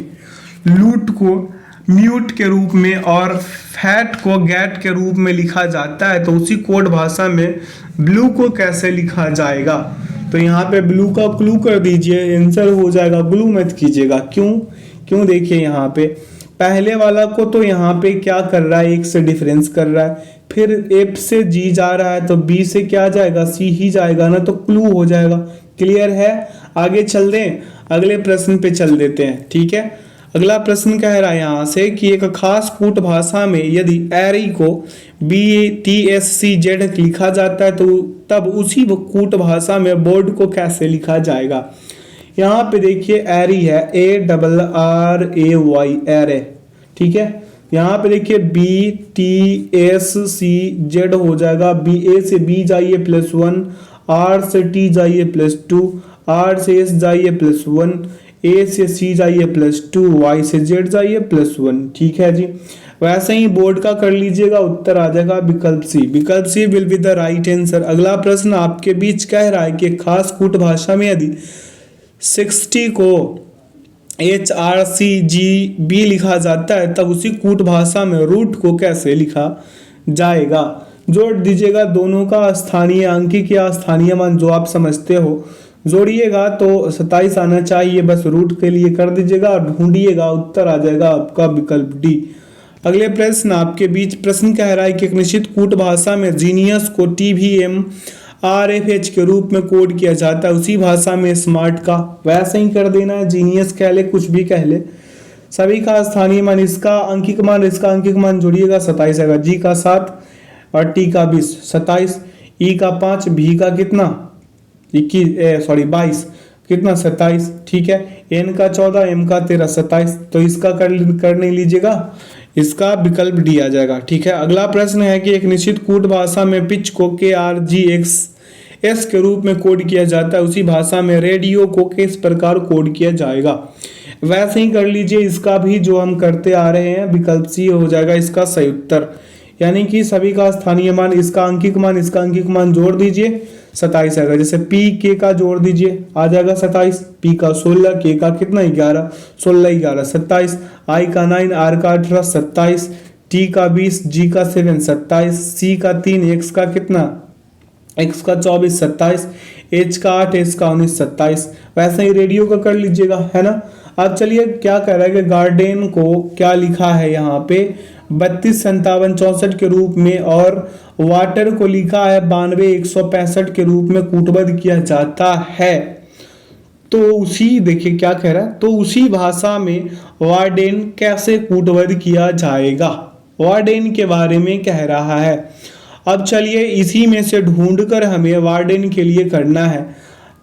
लूट को म्यूट के रूप में और फैट को गैट के रूप में लिखा जाता है तो उसी कोड भाषा में ब्लू को कैसे लिखा जाएगा। तो यहाँ पे ब्लू का क्लू कर दीजिए, आंसर हो जाएगा, ब्लू मत कीजिएगा। क्यों देखिए यहाँ पे पहले वाला को तो यहाँ पे क्या कर रहा है, 1 से डिफरेंस कर रहा है, फिर F से G जा रहा है तो B से क्या जाएगा, C ही जाएगा ना, तो क्लू हो जाएगा। क्लियर है, आगे चल दें, अगले प्रश्न पे चल देते हैं, ठीक है। अगला प्रश्न कह रहा है यहाँ से कि एक खास कूट भाषा में यदि एरी को BTSCZ लिखा जाता है तो तब उसी कूट भाषा में बोर्ड को कैसे लिखा जाएगा। यहाँ पे देखिए एरी है, ARRAY एरे, ठीक है। यहाँ पे देखिए BTSCZ हो जाएगा, A से B जाइए +1, R से T जाइए +2, R से S जाइए +1, A से C जाइए +2, Y से Z जाइए +1, ठीक है जी। वैसे ही बोर्ड का कर लीजिएगा, उत्तर आ जाएगा विकल्प सी। विकल्प C will be the right answer. अगला प्रश्न आपके बीच कह रहा है कि खास कूट भाषा में यदि 60 को HRCGB लिखा जाता है तब उसी कूट भाषा में रूट को कैसे लिखा जाएगा। जोड़ दीजिएगा दोनों का स्थानीय अंकिक या स्थानीय मान जो आप समझते हो, जोड़िएगा तो 27 आना चाहिए, बस रूट के लिए कर दीजिएगा और ढूंढिएगा, उत्तर आ जाएगा आपका विकल्प डी। अगले प्रश्न आपके बीच प्रश्न कह रहा है कि एक निश्चित कूट भाषा में जीनियस को TVMRFH के रूप में कोड किया जाता है, उसी भाषा में स्मार्ट का वैसे ही कर देना है, जीनियस कह ले कुछ भी कह ले। सभी का स्थानीय मान, इसका अंकिक मान जोड़िएगा, 27 आएगा, जी का 7 और टी का 20, 27, ई का 5, भी का कितना 22, कितना 27, ठीक है। एन का 14, एम का 13, 27, तो इसका कर नहीं लीजिएगा, इसका विकल्प डी आ जाएगा, ठीक है। अगला प्रश्न है कि एक निश्चित कूट भाषा में पिच को KRGX के रूप में कोड किया जाता है, उसी भाषा में रेडियो को किस प्रकार कोड किया जाएगा। वैसे ही कर लीजिए, इसका भी जो हम करते आ रहे हैं, विकल्प सी हो जाएगा इसका सही उत्तर। यानी कि सभी का स्थानीय मान, इसका अंकिक मान जोड़ दीजिए, 27 आएगा। जैसे पी के का जोड़ दीजिए, आ जाएगा 27, पी का 16, के का कितना 11, 16 11 27, आई का 9, आर का 18 27, टी का 20, जी का 7 27, सी का 3, एक्स का कितना, एक्स का 24 27, एच का 8, एस का 19 27। वैसे ही रेडियो का कर लीजिएगा, है ना। अब चलिए क्या कह रहा है कि गार्डन को क्या लिखा है यहाँ पे 32 57 64 के रूप में, और वाटर को लिखा है 92 165 के रूप में कूटबद्ध किया जाता है। तो उसी देखिए क्या कह रहा है, तो उसी भाषा में वार्डेन कैसे कूटबद्ध किया जाएगा, वार्डेन के बारे में कह रहा है। अब चलिए इसी में से ढूंढकर हमें वार्डेन के लिए करना है।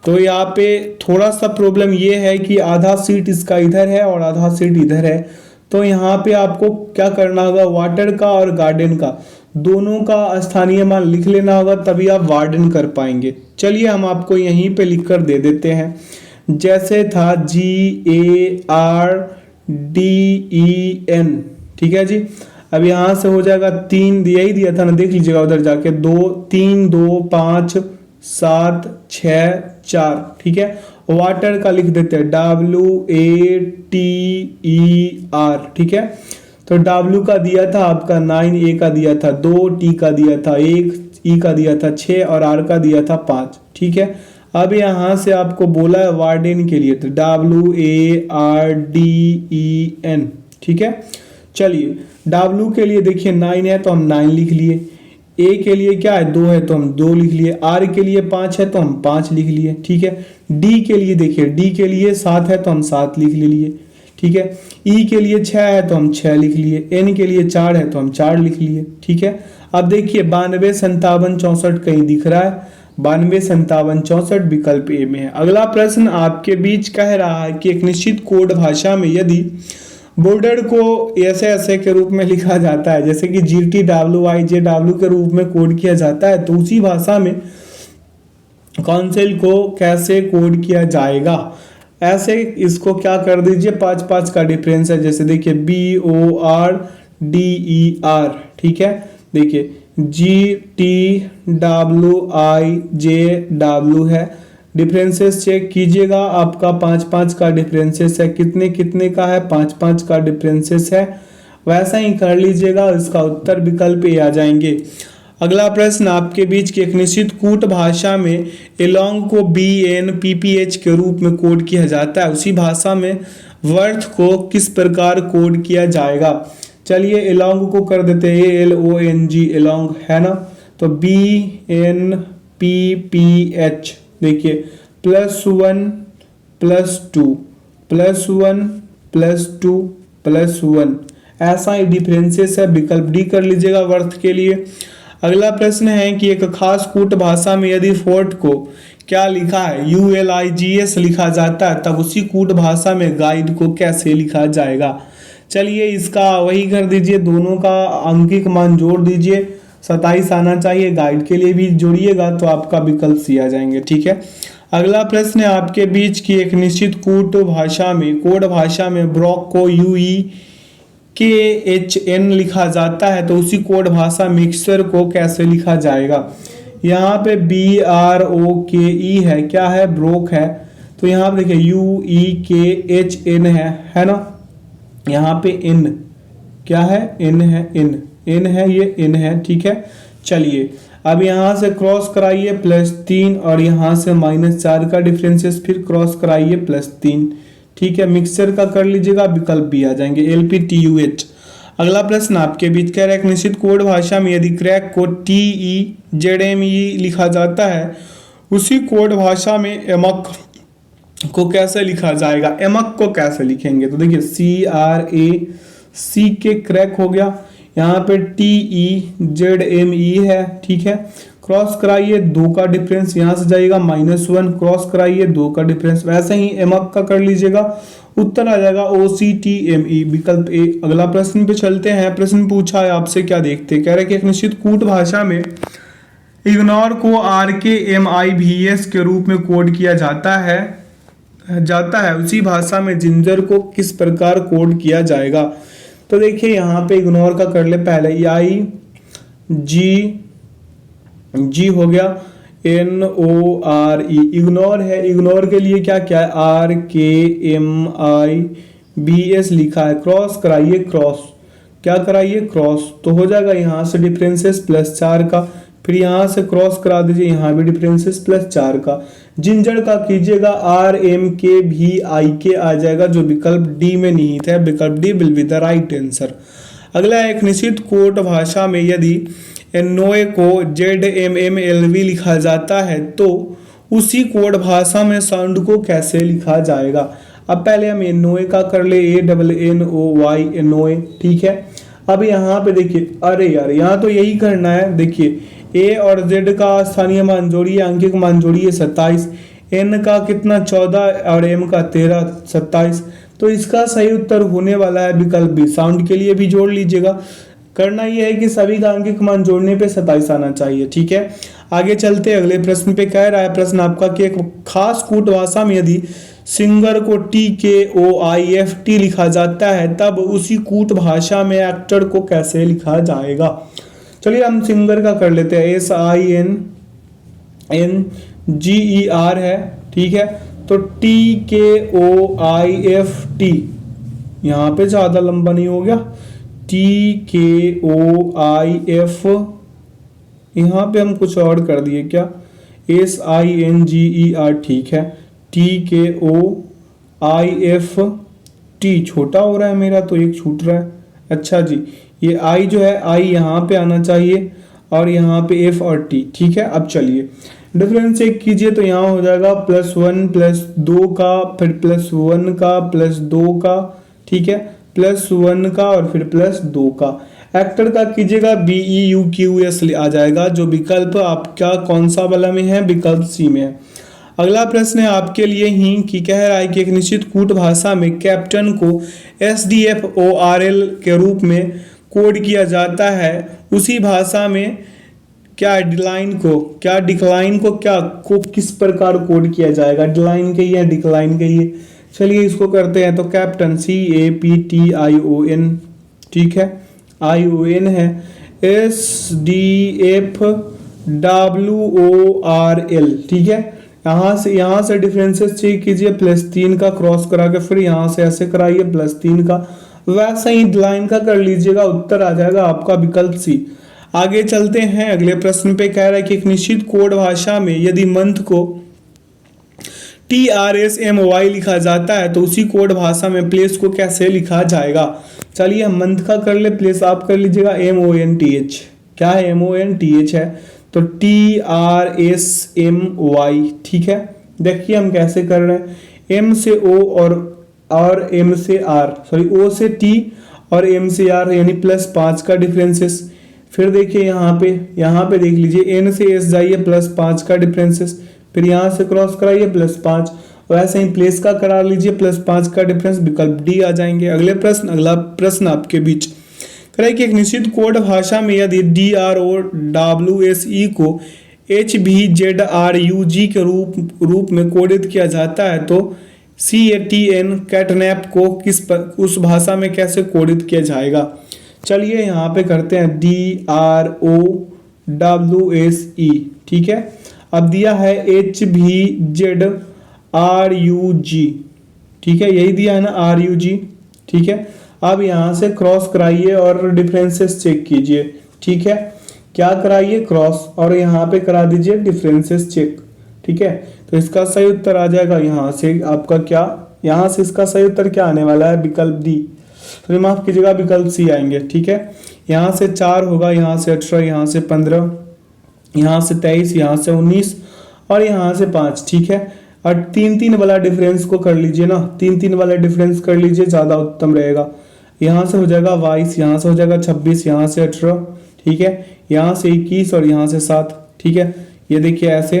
तो यहाँ पे थोड़ा सा प्रॉब्लम ये है कि आधा सीट इसका इधर है और आधा सीट इधर है, तो यहाँ पे आपको क्या करना होगा, वाटर का और गार्डन का दोनों का स्थानीय मान लिख लेना होगा, तभी आप वार्डन कर पाएंगे। चलिए हम आपको यहीं पे लिख कर दे देते हैं, जैसे था GARDEN, ठीक है जी। अब यहाँ से हो जाएगा 3, यही दिया था ना, देख लीजिएगा उधर जाके, 2 3 2 5 7 6 4, ठीक है। वाटर का लिख देते हैं WATER, ठीक है। तो W का दिया था आपका 9, A का दिया था 2, T का दिया था 1, E का दिया था 6 और R का दिया था 5, ठीक है। अब यहां से आपको बोला है वार्डेन के लिए, तो WARDEN, ठीक है। चलिए W के लिए देखिए 9 है तो हम 9 लिख लिए, A के लिए क्या है 2 है तो हम 2 लिख लिए, R के लिए 5 है तो हम 5 लिख लिए, ठीक है। D के लिए देखिए, D के लिए 7 है तो हम 7 लिख लिए, ठीक है। E के लिए 6 है तो हम 6 लिख लिए, N के लिए 4 है तो हम 4 लिख लिए, ठीक है। अब देखिए 92 57 64 कहीं दिख रहा है, 92 57 64 विकल्प ए में है। अगला प्रश्न आपके बीच कह रहा है कि एक निश्चित कोड भाषा में यदि बॉर्डर को ऐसे ऐसे के रूप में लिखा जाता है, जैसे कि GTWIJW के रूप में कोड किया जाता है, तो उसी भाषा में कॉन्सेल को कैसे कोड किया जाएगा। ऐसे इसको क्या कर दीजिए, 5 का डिफरेंस है, जैसे देखिए BORDER, ठीक है। देखिए GTWIJW है, डिफरेंसेस चेक कीजिएगा, आपका 5 का डिफरेंसेस है, कितने कितने का है 5 का डिफरेंसेस है, वैसा ही कर लीजिएगा, इसका उत्तर विकल्प ए आ जाएंगे। अगला प्रश्न आपके बीच की एक निश्चित कूट भाषा में एलोंग को BNPPH के रूप में कोड किया जाता है, उसी भाषा में वर्थ को किस प्रकार कोड किया जाएगा। चलिए एलोंग को कर देते हैं ALONG, एलोंग है ना, तो BNPPH, देखिए +1 +2 +1 +2 +1, ऐसा ही डिफरेंसेस है, विकल्प डी कर लीजिएगा वर्थ के लिए। अगला प्रश्न है कि एक खास कूट भाषा में यदि फोर्ट को क्या लिखा है ULIGS लिखा जाता है, तब उसी कूट भाषा में गाइड को कैसे लिखा जाएगा। चलिए इसका वही कर दीजिए, दोनों का अंकिक मान जोड़ दीजिए, 27 आना चाहिए, गाइड के लिए भी जोड़िएगा तो आपका विकल्प सी आ जाएंगे, ठीक है। अगला प्रश्न है आपके बीच की एक निश्चित कोड भाषा में ब्रॉक को UEKHN लिखा जाता है, तो उसी कोड भाषा मिक्सर को कैसे लिखा जाएगा। यहाँ पे BROKE है, क्या है ब्रोक है, तो यहाँ पे देखिए UEKHN है ना, यहाँ पे N क्या है, N है, N है, ये N है, ठीक है। चलिए अब यहाँ से क्रॉस कराइए +3 और यहाँ से -4 का डिफरेंसेस, फिर क्रॉस कराइए +3, ठीक है। मिक्सचर का कर लीजिएगा, विकल्प भी आ जाएंगे LPTUH। अगला प्रश्न आपके बीच कह रहा है एक निश्चित कोड भाषा में यदि क्रैक को TEZME लिखा जाता है, उसी कोड भाषा में एमक को कैसे लिखा जाएगा। एमक को कैसे लिखेंगे, तो देखिए CRAC क्रैक हो गया, यहाँ पे TEZME है, ठीक है। क्रॉस कराइए 2 का डिफरेंस, यहाँ से जाएगा -1, क्रॉस कराइए 2 का डिफरेंस, वैसे ही एमक का कर लीजिएगा, उत्तर आ जाएगा OCTME, विकल्प ए। अगला प्रश्न पे चलते हैं। प्रश्न पूछा है आपसे, क्या देखते हैं, कह रहे हैं कि एक निश्चित कूट भाषा में इग्नोर को RKMIVS के रूप में कोड किया जाता है, उसी भाषा में जिंजर को किस प्रकार कोड किया जाएगा। तो देखिए यहाँ पे इग्नोर का कर ले, पहले IGG हो गया, NORE इग्नोर है, इग्नोर के लिए क्या क्या है RKMIVS लिखा है, क्रॉस कराइए, क्रॉस क्या कराइए, क्रॉस, तो हो जाएगा यहाँ से डिफरेंसेस +4 का, फिर यहाँ से क्रॉस करा दीजिए, यहाँ भी डिफरेंसेस +4 का। जिंजर का कीजिएगा RMKVIK आ जाएगा, जो विकल्प डी में निहित है, विकल्प D will be the right answer. अगला एक निश्चित कोड भाषा में यदि एनोए को ZMMLV लिखा जाता है, तो उसी कोड भाषा में साउंड को कैसे लिखा जाएगा। अब पहले हम एनोए का कर ले, ANNOY एनोए, ठीक है। अब यहाँ पे देखिए, अरे यार यहाँ तो यही करना है, देखिए A और Z का स्थानीय मान जोड़िए, अंकिक मान जोड़िए 27, N का कितना 14 और M का 13, 27, तो इसका सही उत्तर होने वाला है विकल्प बी। साउंड के लिए भी जोड़ लीजिएगा, करना यह है कि सभी का अंकिक मान जोड़ने पे 27 आना चाहिए, ठीक है। आगे चलते अगले प्रश्न पे, कह रहा है प्रश्न आपका कि एक खास कूट भाषा में यदि सिंगर को TKOIFT लिखा जाता है, तब उसी कूट भाषा में एक्टर को कैसे लिखा जाएगा। चलिए हम सिंगर का कर लेते हैं, NGER है, ठीक है। तो TKOIFT, यहाँ पे ज़्यादा लंबा नहीं हो गया, TKOIF, यहाँ पे हम कुछ और कर दिए क्या, SINGER, ठीक है। TKOIFT छोटा हो रहा है मेरा, तो एक छूट रहा है। अच्छा जी, ये आई जो है, आई यहाँ पे आना चाहिए और यहाँ पे F और T, ठीक है। अब चलिए डिफरेंस चेक कीजिए, तो यहाँ हो जाएगा +1 +2 का, फिर +1 का +2 का, ठीक है, +1 का और फिर +2 का। एक्टर का कीजिएगा, BEUQS आ जाएगा, जो विकल्प आपका कौन सा वाला में है, विकल्प सी में है। अगला प्रश्न है आपके लिए ही कि कह रहा है कि एक निश्चित कूट भाषा में कैप्टन को SDFORL के रूप में कोड किया जाता है, उसी भाषा में क्या डिक्लाइन को किस प्रकार कोड किया जाएगा, डिक्लाइन कहिए या डिक्लाइन कहिए। चलिए इसको करते हैं। तो कैप्टन CAPTION, ठीक है, ION है, SDFWORL, ठीक है। यहाँ से डिफरेंसेस चेक कीजिए, +3 का क्रॉस करा के फिर यहाँ से ऐसे कराइए +3 का, वैसा ही लाइन का कर लीजिएगा, उत्तर आ जाएगा आपका विकल्प सी। आगे चलते हैं अगले प्रश्न पे। कह रहा है कि एक निश्चित कोड भाषा में यदि मंथ को TRSMY लिखा जाता है तो उसी कोड भाषा में प्लेस को कैसे लिखा जाएगा। चलिए हम मंथ का कर ले, प्लेस आप कर लीजिएगा MONTH। क्या है, MONTH है, तो TRSMY, ठीक है। देखिए हम कैसे कर रहे हैं, M से O और M से R, सॉरी O से T और M से R, यानी +5 का डिफरेंसेस। फिर देखिए यहाँ पे देख लीजिए, N से S जाइए, +5 का डिफरेंसेस, फिर यहाँ से क्रॉस कराइए +5, वैसे ही प्लेस का करा लीजिए, +5 का डिफरेंस, विकल्प डी आ जाएंगे। अगला प्रश्न आपके बीच करें कि एक निश्चित कोड भाषा में यदि DROWSE को HVZRUG के रूप में कोडित किया जाता है तो CATN कैटनैप को उस भाषा में कैसे कोडित किया जाएगा। चलिए यहाँ पे करते हैं DROWSE, ठीक है। अब दिया है HVZRUG, ठीक है, यही दिया है ना, RUG, ठीक है। अब यहाँ से क्रॉस कराइए और डिफरेंसेस चेक कीजिए, ठीक है। क्या कराइए, क्रॉस, और यहाँ पे करा दीजिए डिफरेंसेस चेक, ठीक है। तो इसका सही उत्तर आ जाएगा यहाँ से आपका क्या, यहाँ से इसका सही उत्तर क्या आने वाला है, विकल्प डी, तो माफ कीजिएगा विकल्प सी आएंगे, ठीक है। यहाँ से 4 होगा, यहाँ से 18, यहाँ से 15, यहाँ से 23, यहाँ से 19 और यहाँ से 5, ठीक है। और 3-3 वाला डिफरेंस को कर लीजिए ना, 3-3 वाला डिफरेंस कर लीजिए, ज़्यादा उत्तम रहेगा। यहाँ से हो जाएगा 22, यहाँ से हो जाएगा 26, यहाँ से 18, ठीक है, यहाँ से 21 और यहाँ से 7, ठीक है। ये देखिए ऐसे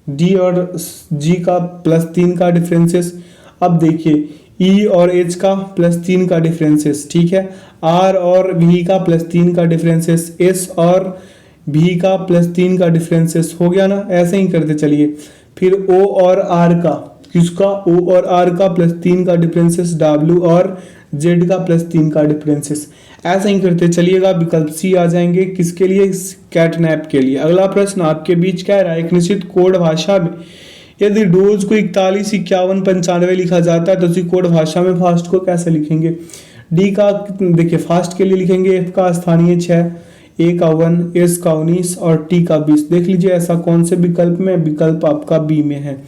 डी और जी का +3 का डिफरेंसेस। अब देखिए ई और एच का +3 का डिफरेंसेस, ठीक है। आर और भी का +3 का डिफरेंसेस, एस और भी का +3 का डिफरेंसेस, हो गया ना। ऐसे ही करते चलिए। फिर ओ और आर का, किसका, ओ और आर का +3 का डिफरेंसेस, डब्ल्यू और जेड का +3 का डिफरेंसेस, ऐसे ही करते चलिएगा, विकल्प सी आ जाएंगे। किसके लिए, कैटनैप के लिए। अगला प्रश्न आपके बीच कह रहा है एक निश्चित कोड भाषा में यदि डोज को 41, 51, 95 लिखा जाता है तो उसी कोड भाषा में फास्ट को कैसे लिखेंगे। डी का देखिए फास्ट के लिए लिखेंगे एफ का स्थानीय 6, ए का 1, एस का 19 और टी का 20। देख लीजिए ऐसा कौन से विकल्प में, विकल्प आपका बी में है।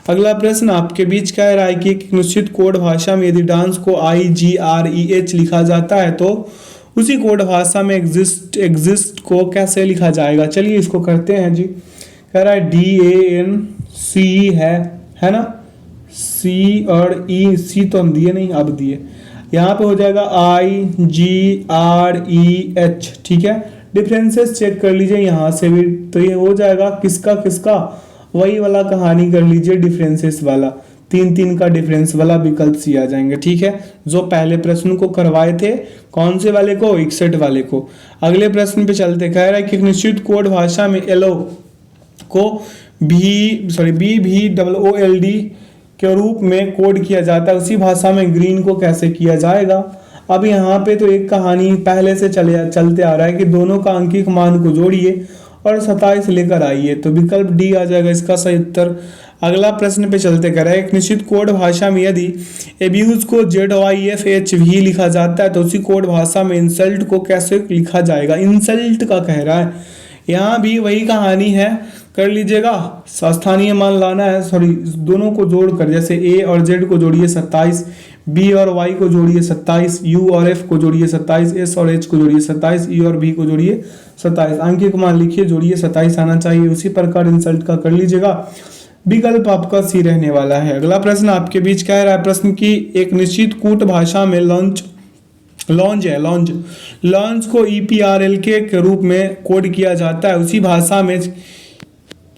अगला प्रश्न आपके बीच कह रहा है कि एक निश्चित कोड भाषा में यदि डांस को IGREH लिखा जाता है तो उसी कोड भाषा में एग्जिस्ट को कैसे लिखा जाएगा। चलिए इसको करते हैं जी। कह रहा है DANCE है ना, सी और ई, सी तो हम दिए नहीं, अब दिए। यहाँ पे हो जाएगा IGREH, ठीक है। डिफरेंसेस चेक कर लीजिए यहाँ से भी, तो ये हो जाएगा किसका, वही वाला कहानी कर लीजिए, डिफरेंसेस वाला, 3-3 का डिफरेंस वाला, विकल्प सी आ जाएंगे, ठीक है। जो पहले प्रश्न को करवाए थे, कौन से वाले को, 61 वाले को। अगले प्रश्न पे चलते। कह रहा है कि एक निश्चित कोड भाषा में एलो को BVOOLD के रूप में कोड किया जाता है, उसी भाषा में ग्रीन को कैसे किया जाएगा। अब यहाँ पे तो एक कहानी पहले से चलते आ रहा है कि दोनों का अंकित मान को जोड़िए और 27 लेकर आइए, तो विकल्प डी आ जाएगा इसका सही उत्तर। अगला प्रश्न पे चलते करें, एक निश्चित कोड भाषा में यदि एब्यूज को ZYFHV लिखा जाता है तो उसी कोड भाषा में इंसल्ट को कैसे लिखा जाएगा। इंसल्ट का कह रहा है, यहाँ भी वही कहानी है, कर लीजिएगा, स्थानीय मान लाना है, सॉरी दोनों को जोड़कर, जैसे ए और जेड को जोड़िए 27, बी और वाई को जोड़िए 27, यू और एफ को जोड़िए 27, एस और एच को जोड़िए 27, ई और बी को जोड़िए 27, अंकित मान लिखिए, जोड़िए 27 आना चाहिए। उसी प्रकार इंसल्ट का कर लीजिएगा, विकल्प आपका सी रहने वाला है। अगला प्रश्न आपके बीच कह रहा है, प्रश्न की एक निश्चित कूट भाषा में लॉन्च को EPRLK के रूप में कोड किया जाता है, उसी भाषा में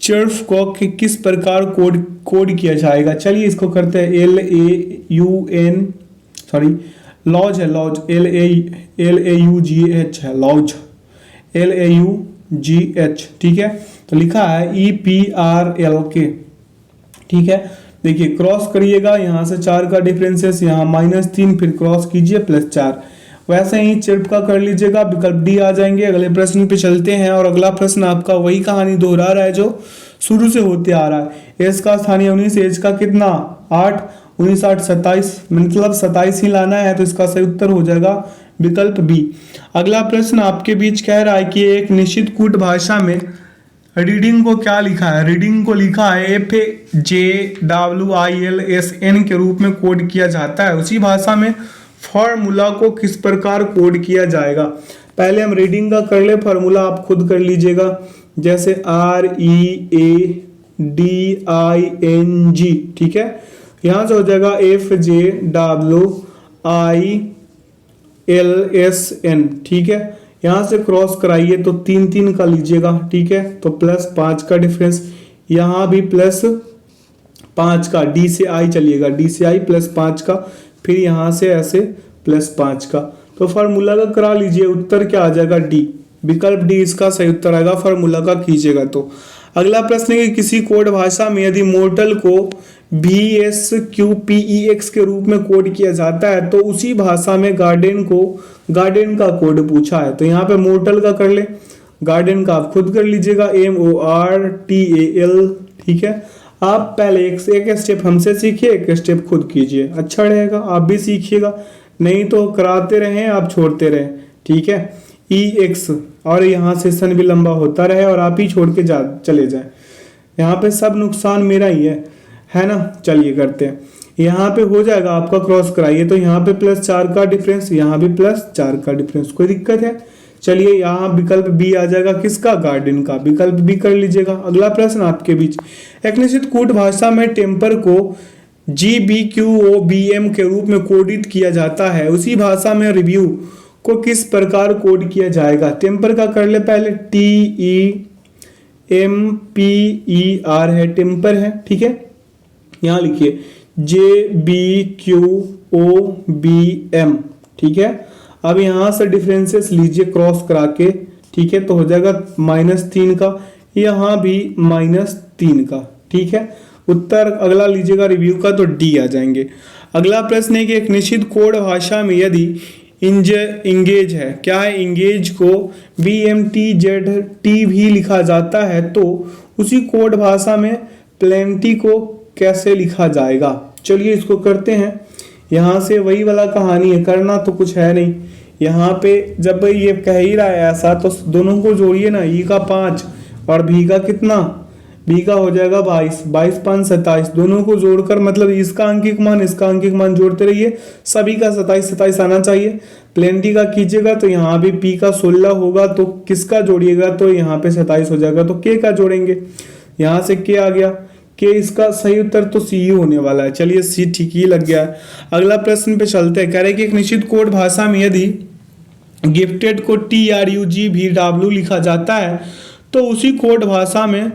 चर्फ को किस प्रकार कोड किया जाएगा। चलिए इसको करते हैं, LAUN सॉरी लॉज है, लॉज LAUGH है, लॉज LAUGH, ठीक है। तो लिखा है EPRLK, ठीक है। देखिए क्रॉस करिएगा, यहाँ से 4 का डिफरेंसेस, यहाँ -3, फिर क्रॉस कीजिए +4, वैसे ही चिर्प का कर लीजिएगा, विकल्प डी आ जाएंगे। अगले प्रश्न पे चलते हैं और अगला प्रश्न आपका वही कहानी दोहरा रहा है जो शुरू से होते आ रहा है। एस का स्थानीय 19, एच का कितना 8, 19 8 27, मतलब 27 ही लाना है, तो इसका सही उत्तर हो जाएगा विकल्प बी। अगला प्रश्न आपके बीच कह रहा है कि एक निश्चित कूट भाषा में रीडिंग को क्या लिखा है। रीडिंग को लिखा है FJWILSN के रूप में कोड किया जाता है, उसी भाषा में फॉर्मूला को किस प्रकार कोड किया जाएगा। पहले हम रीडिंग का कर ले, फॉर्मूला आप खुद कर लीजिएगा, जैसे READING, ठीक है। यहां से हो जाएगा FJWILSN, ठीक है। यहां से क्रॉस कराइए तो 3 3 का लीजिएगा, ठीक है, तो +5 का डिफरेंस, यहां भी +5 का, D से I चलिएगा, D से I +5 का, फिर यहां से ऐसे +5 का, तो फार्मूला का करा लीजिए, उत्तर क्या आ जाएगा डी, विकल्प डी इसका सही उत्तर आएगा फार्मूला का कीजिएगा तो। अगला प्रश्न है कि किसी कोड भाषा में यदि मोर्टल को VSQPEX के रूप में कोड किया जाता है तो उसी भाषा में गार्डन का कोड पूछा है। तो यहाँ पे मोर्टल का कर ले, गार्डन का आप खुद कर लीजिएगा, MORTAL, ठीक है। आप पहले एक स्टेप हमसे सीखिए, एक स्टेप खुद कीजिए, अच्छा रहेगा, आप भी सीखिएगा, नहीं तो कराते रहें आप छोड़ते रहें, ठीक है। EX और यहाँ सेशन भी लंबा होता रहे और आप ही छोड़ के चले जाए, यहाँ पे सब नुकसान मेरा ही है ना। चलिए करते हैं, यहाँ पे हो जाएगा आपका, क्रॉस कराइए तो यहाँ पे +4 का डिफरेंस, यहाँ भी +4 का डिफरेंस, कोई दिक्कत है। चलिए यहाँ विकल्प बी आ जाएगा, किसका, गार्डन का, विकल्प बी कर लीजिएगा। अगला प्रश्न आपके बीच, एक निश्चित कूट भाषा में टेम्पर को GBQOBM के रूप में कोडित किया जाता है, उसी भाषा में रिव्यू को किस प्रकार कोड किया जाएगा। टेम्पर का कर ले पहले, TEMPER है, टेम्पर है, ठीक है। यहाँ लिखिए JBQOBM, ठीक है। अब यहाँ से डिफरेंसेस लीजिए क्रॉस करा के, ठीक है, तो हो जाएगा -3 का, यहाँ भी -3 का, ठीक है। उत्तर अगला लीजिएगा रिव्यू का, तो डी आ जाएंगे। अगला प्रश्न है कि एक निश्चित कोड भाषा में यदि इंगेज है, क्या है, इंगेज को BMTZT भी लिखा जाता है तो उसी कोड भाषा में प्लेंटी को कैसे लिखा जाएगा। चलिए इसको करते हैं, यहाँ से वही वाला कहानी है, करना तो कुछ है नहीं। यहाँ पे जब ये कह ही रहा है ऐसा तो दोनों को जोड़िए ना, ई का 5 और भी का कितना, बी का हो जाएगा 22, 22 5 27, दोनों को जोड़कर, मतलब इसका अंकिक मान इसका अंकिक मान जोड़ते रहिए, सभी का 27 27 आना चाहिए। प्लेंटी का कीजिएगा तो यहाँ भी पी का 16 होगा, तो किसका जोड़िएगा, तो यहाँ पे 27 हो जाएगा, तो के का जोड़ेंगे, यहाँ से के आ गया, के इसका सही उत्तर तो सी होने वाला है। चलिए सी ठीक ही लग गया है। अगला प्रश्न पे चलते हैं, कह रहे कि एक निश्चित कोड भाषा में यदि गिफ्टेड को TRUGVW लिखा जाता है तो उसी कोड भाषा में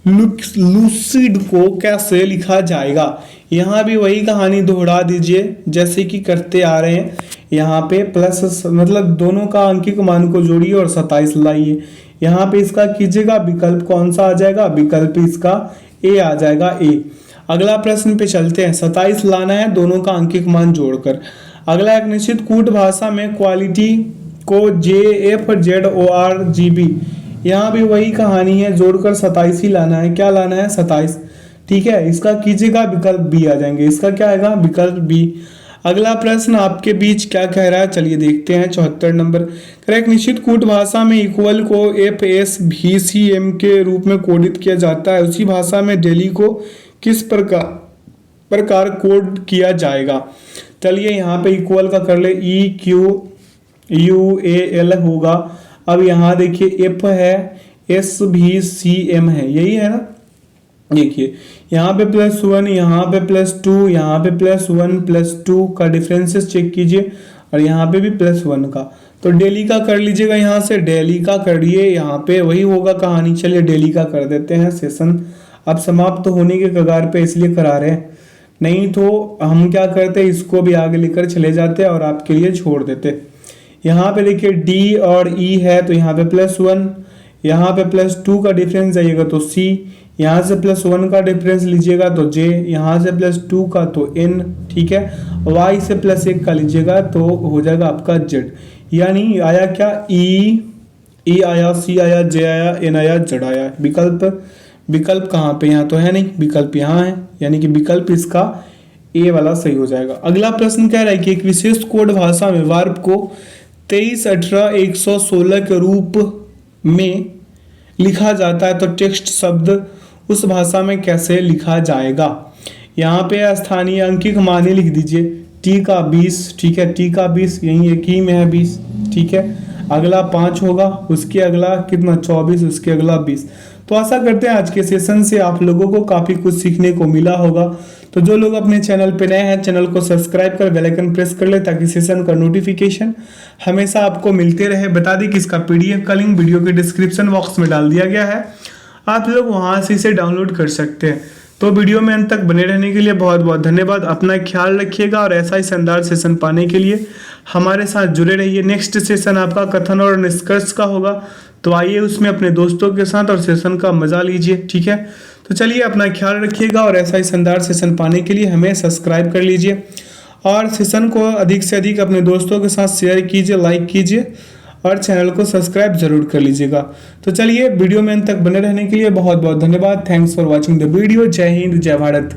लूसिड को कैसे लिखा जाएगा। यहाँ भी वही कहानी दोहरा दीजिए जैसे कि करते आ रहे हैं। यहाँ पे प्लस मतलब दोनों का अंकिक मान को जोड़िए और 27 लाइए। यहाँ पे इसका कीजिएगा, विकल्प कौन सा आ जाएगा, विकल्प इसका ए आ जाएगा, ए। अगला प्रश्न पे चलते हैं, 27 लाना है दोनों का अंकिक मान जोड़कर। अगला, एक निश्चित कूट भाषा में क्वालिटी को JFZORGB यहाँ भी वही कहानी है, जोड़कर 27 ही लाना है। क्या लाना है? 27। ठीक है, इसका कीजिएगा, विकल्प बी आ जाएंगे। इसका क्या आएगा? विकल्प बी। अगला प्रश्न आपके बीच क्या कह रहा है, चलिए देखते हैं। 74 नंबर करेक्ट। निश्चित कूट भाषा में इक्वल को FSVCM के रूप में कोडित किया जाता है, उसी भाषा में डेली को किस प्रकार कोड किया जाएगा। चलिए यहाँ पे इक्वल का कर ले, EQUAL होगा। अब यहाँ देखिए F है, SVCM है, यही है ना। देखिए यहाँ पे +1, यहाँ पे +2, यहाँ पे +1 +2 का डिफरेंसेस चेक कीजिए, और यहाँ पे भी +1 का। तो डेली का कर लीजिएगा, यहाँ से डेली का करिए, यहाँ पे वही होगा कहानी। चलिए डेली का कर देते हैं। सेशन अब समाप्त तो होने के कगार पे इसलिए करा रहे हैं, नहीं तो हम क्या करते, इसको भी आगे लेकर चले जाते और आपके लिए छोड़ देते। यहाँ पे देखिए D और E है, तो यहाँ पे +1, यहाँ पे +2 का डिफरेंस जाइएगा तो C, यहाँ से +1 का डिफरेंस लीजिएगा तो J, यहाँ से +2 का तो N, ठीक है। Y से +1 का लीजिएगा तो हो जाएगा आपका Z। यानी आया क्या? E आया, C आया, J आया, N आया, Z आया। विकल्प कहाँ पे? यहाँ तो है नहीं, विकल्प यहाँ है, यानी कि विकल्प इसका A वाला सही हो जाएगा। अगला प्रश्न कह रहा है कि एक विशेष कोड भाषा में वर्ब को 23, 18, 116 के रूप में लिखा जाता है, तो टेक्स्ट शब्द उस भाषा में कैसे लिखा जाएगा। यहाँ पे स्थानीय अंकिक माने लिख दीजिए, T का 20, ठीक है, T का 20, यही एक ही में है 20, ठीक है। अगला 5 होगा, उसके अगला कितना 24, उसके अगला 20। तो आशा करते हैं आज के सेशन से आप लोगों को काफी कुछ सीखने को मिला होगा। तो जो लोग अपने चैनल पे नए हैं, चैनल को सब्सक्राइब कर बेल आइकन प्रेस कर ले, ताकि सेशन का नोटिफिकेशन हमेशा आपको मिलते रहे। बता दें कि इसका PDF का लिंक वीडियो के डिस्क्रिप्शन बॉक्स में डाल दिया गया है, आप लोग वहां से इसे डाउनलोड कर सकते हैं। तो वीडियो में अंत तक बने रहने के लिए बहुत बहुत धन्यवाद। अपना ख्याल रखिएगा और ऐसा ही शानदार सेशन पाने के लिए हमारे साथ जुड़े रहिए। नेक्स्ट सेशन आपका कथन और निष्कर्ष का होगा, तो आइए उसमें अपने दोस्तों के साथ और सेशन का मजा लीजिए, ठीक है। तो चलिए अपना ख्याल रखिएगा और ऐसा ही शानदार सेशन पाने के लिए हमें सब्सक्राइब कर लीजिए, और सेशन को अधिक से अधिक अपने दोस्तों के साथ शेयर कीजिए, लाइक कीजिए, और चैनल को सब्सक्राइब जरूर कर लीजिएगा। तो चलिए वीडियो में अंत तक बने रहने के लिए बहुत बहुत धन्यवाद। Thanks for watching the video. जय हिंद, जय भारत।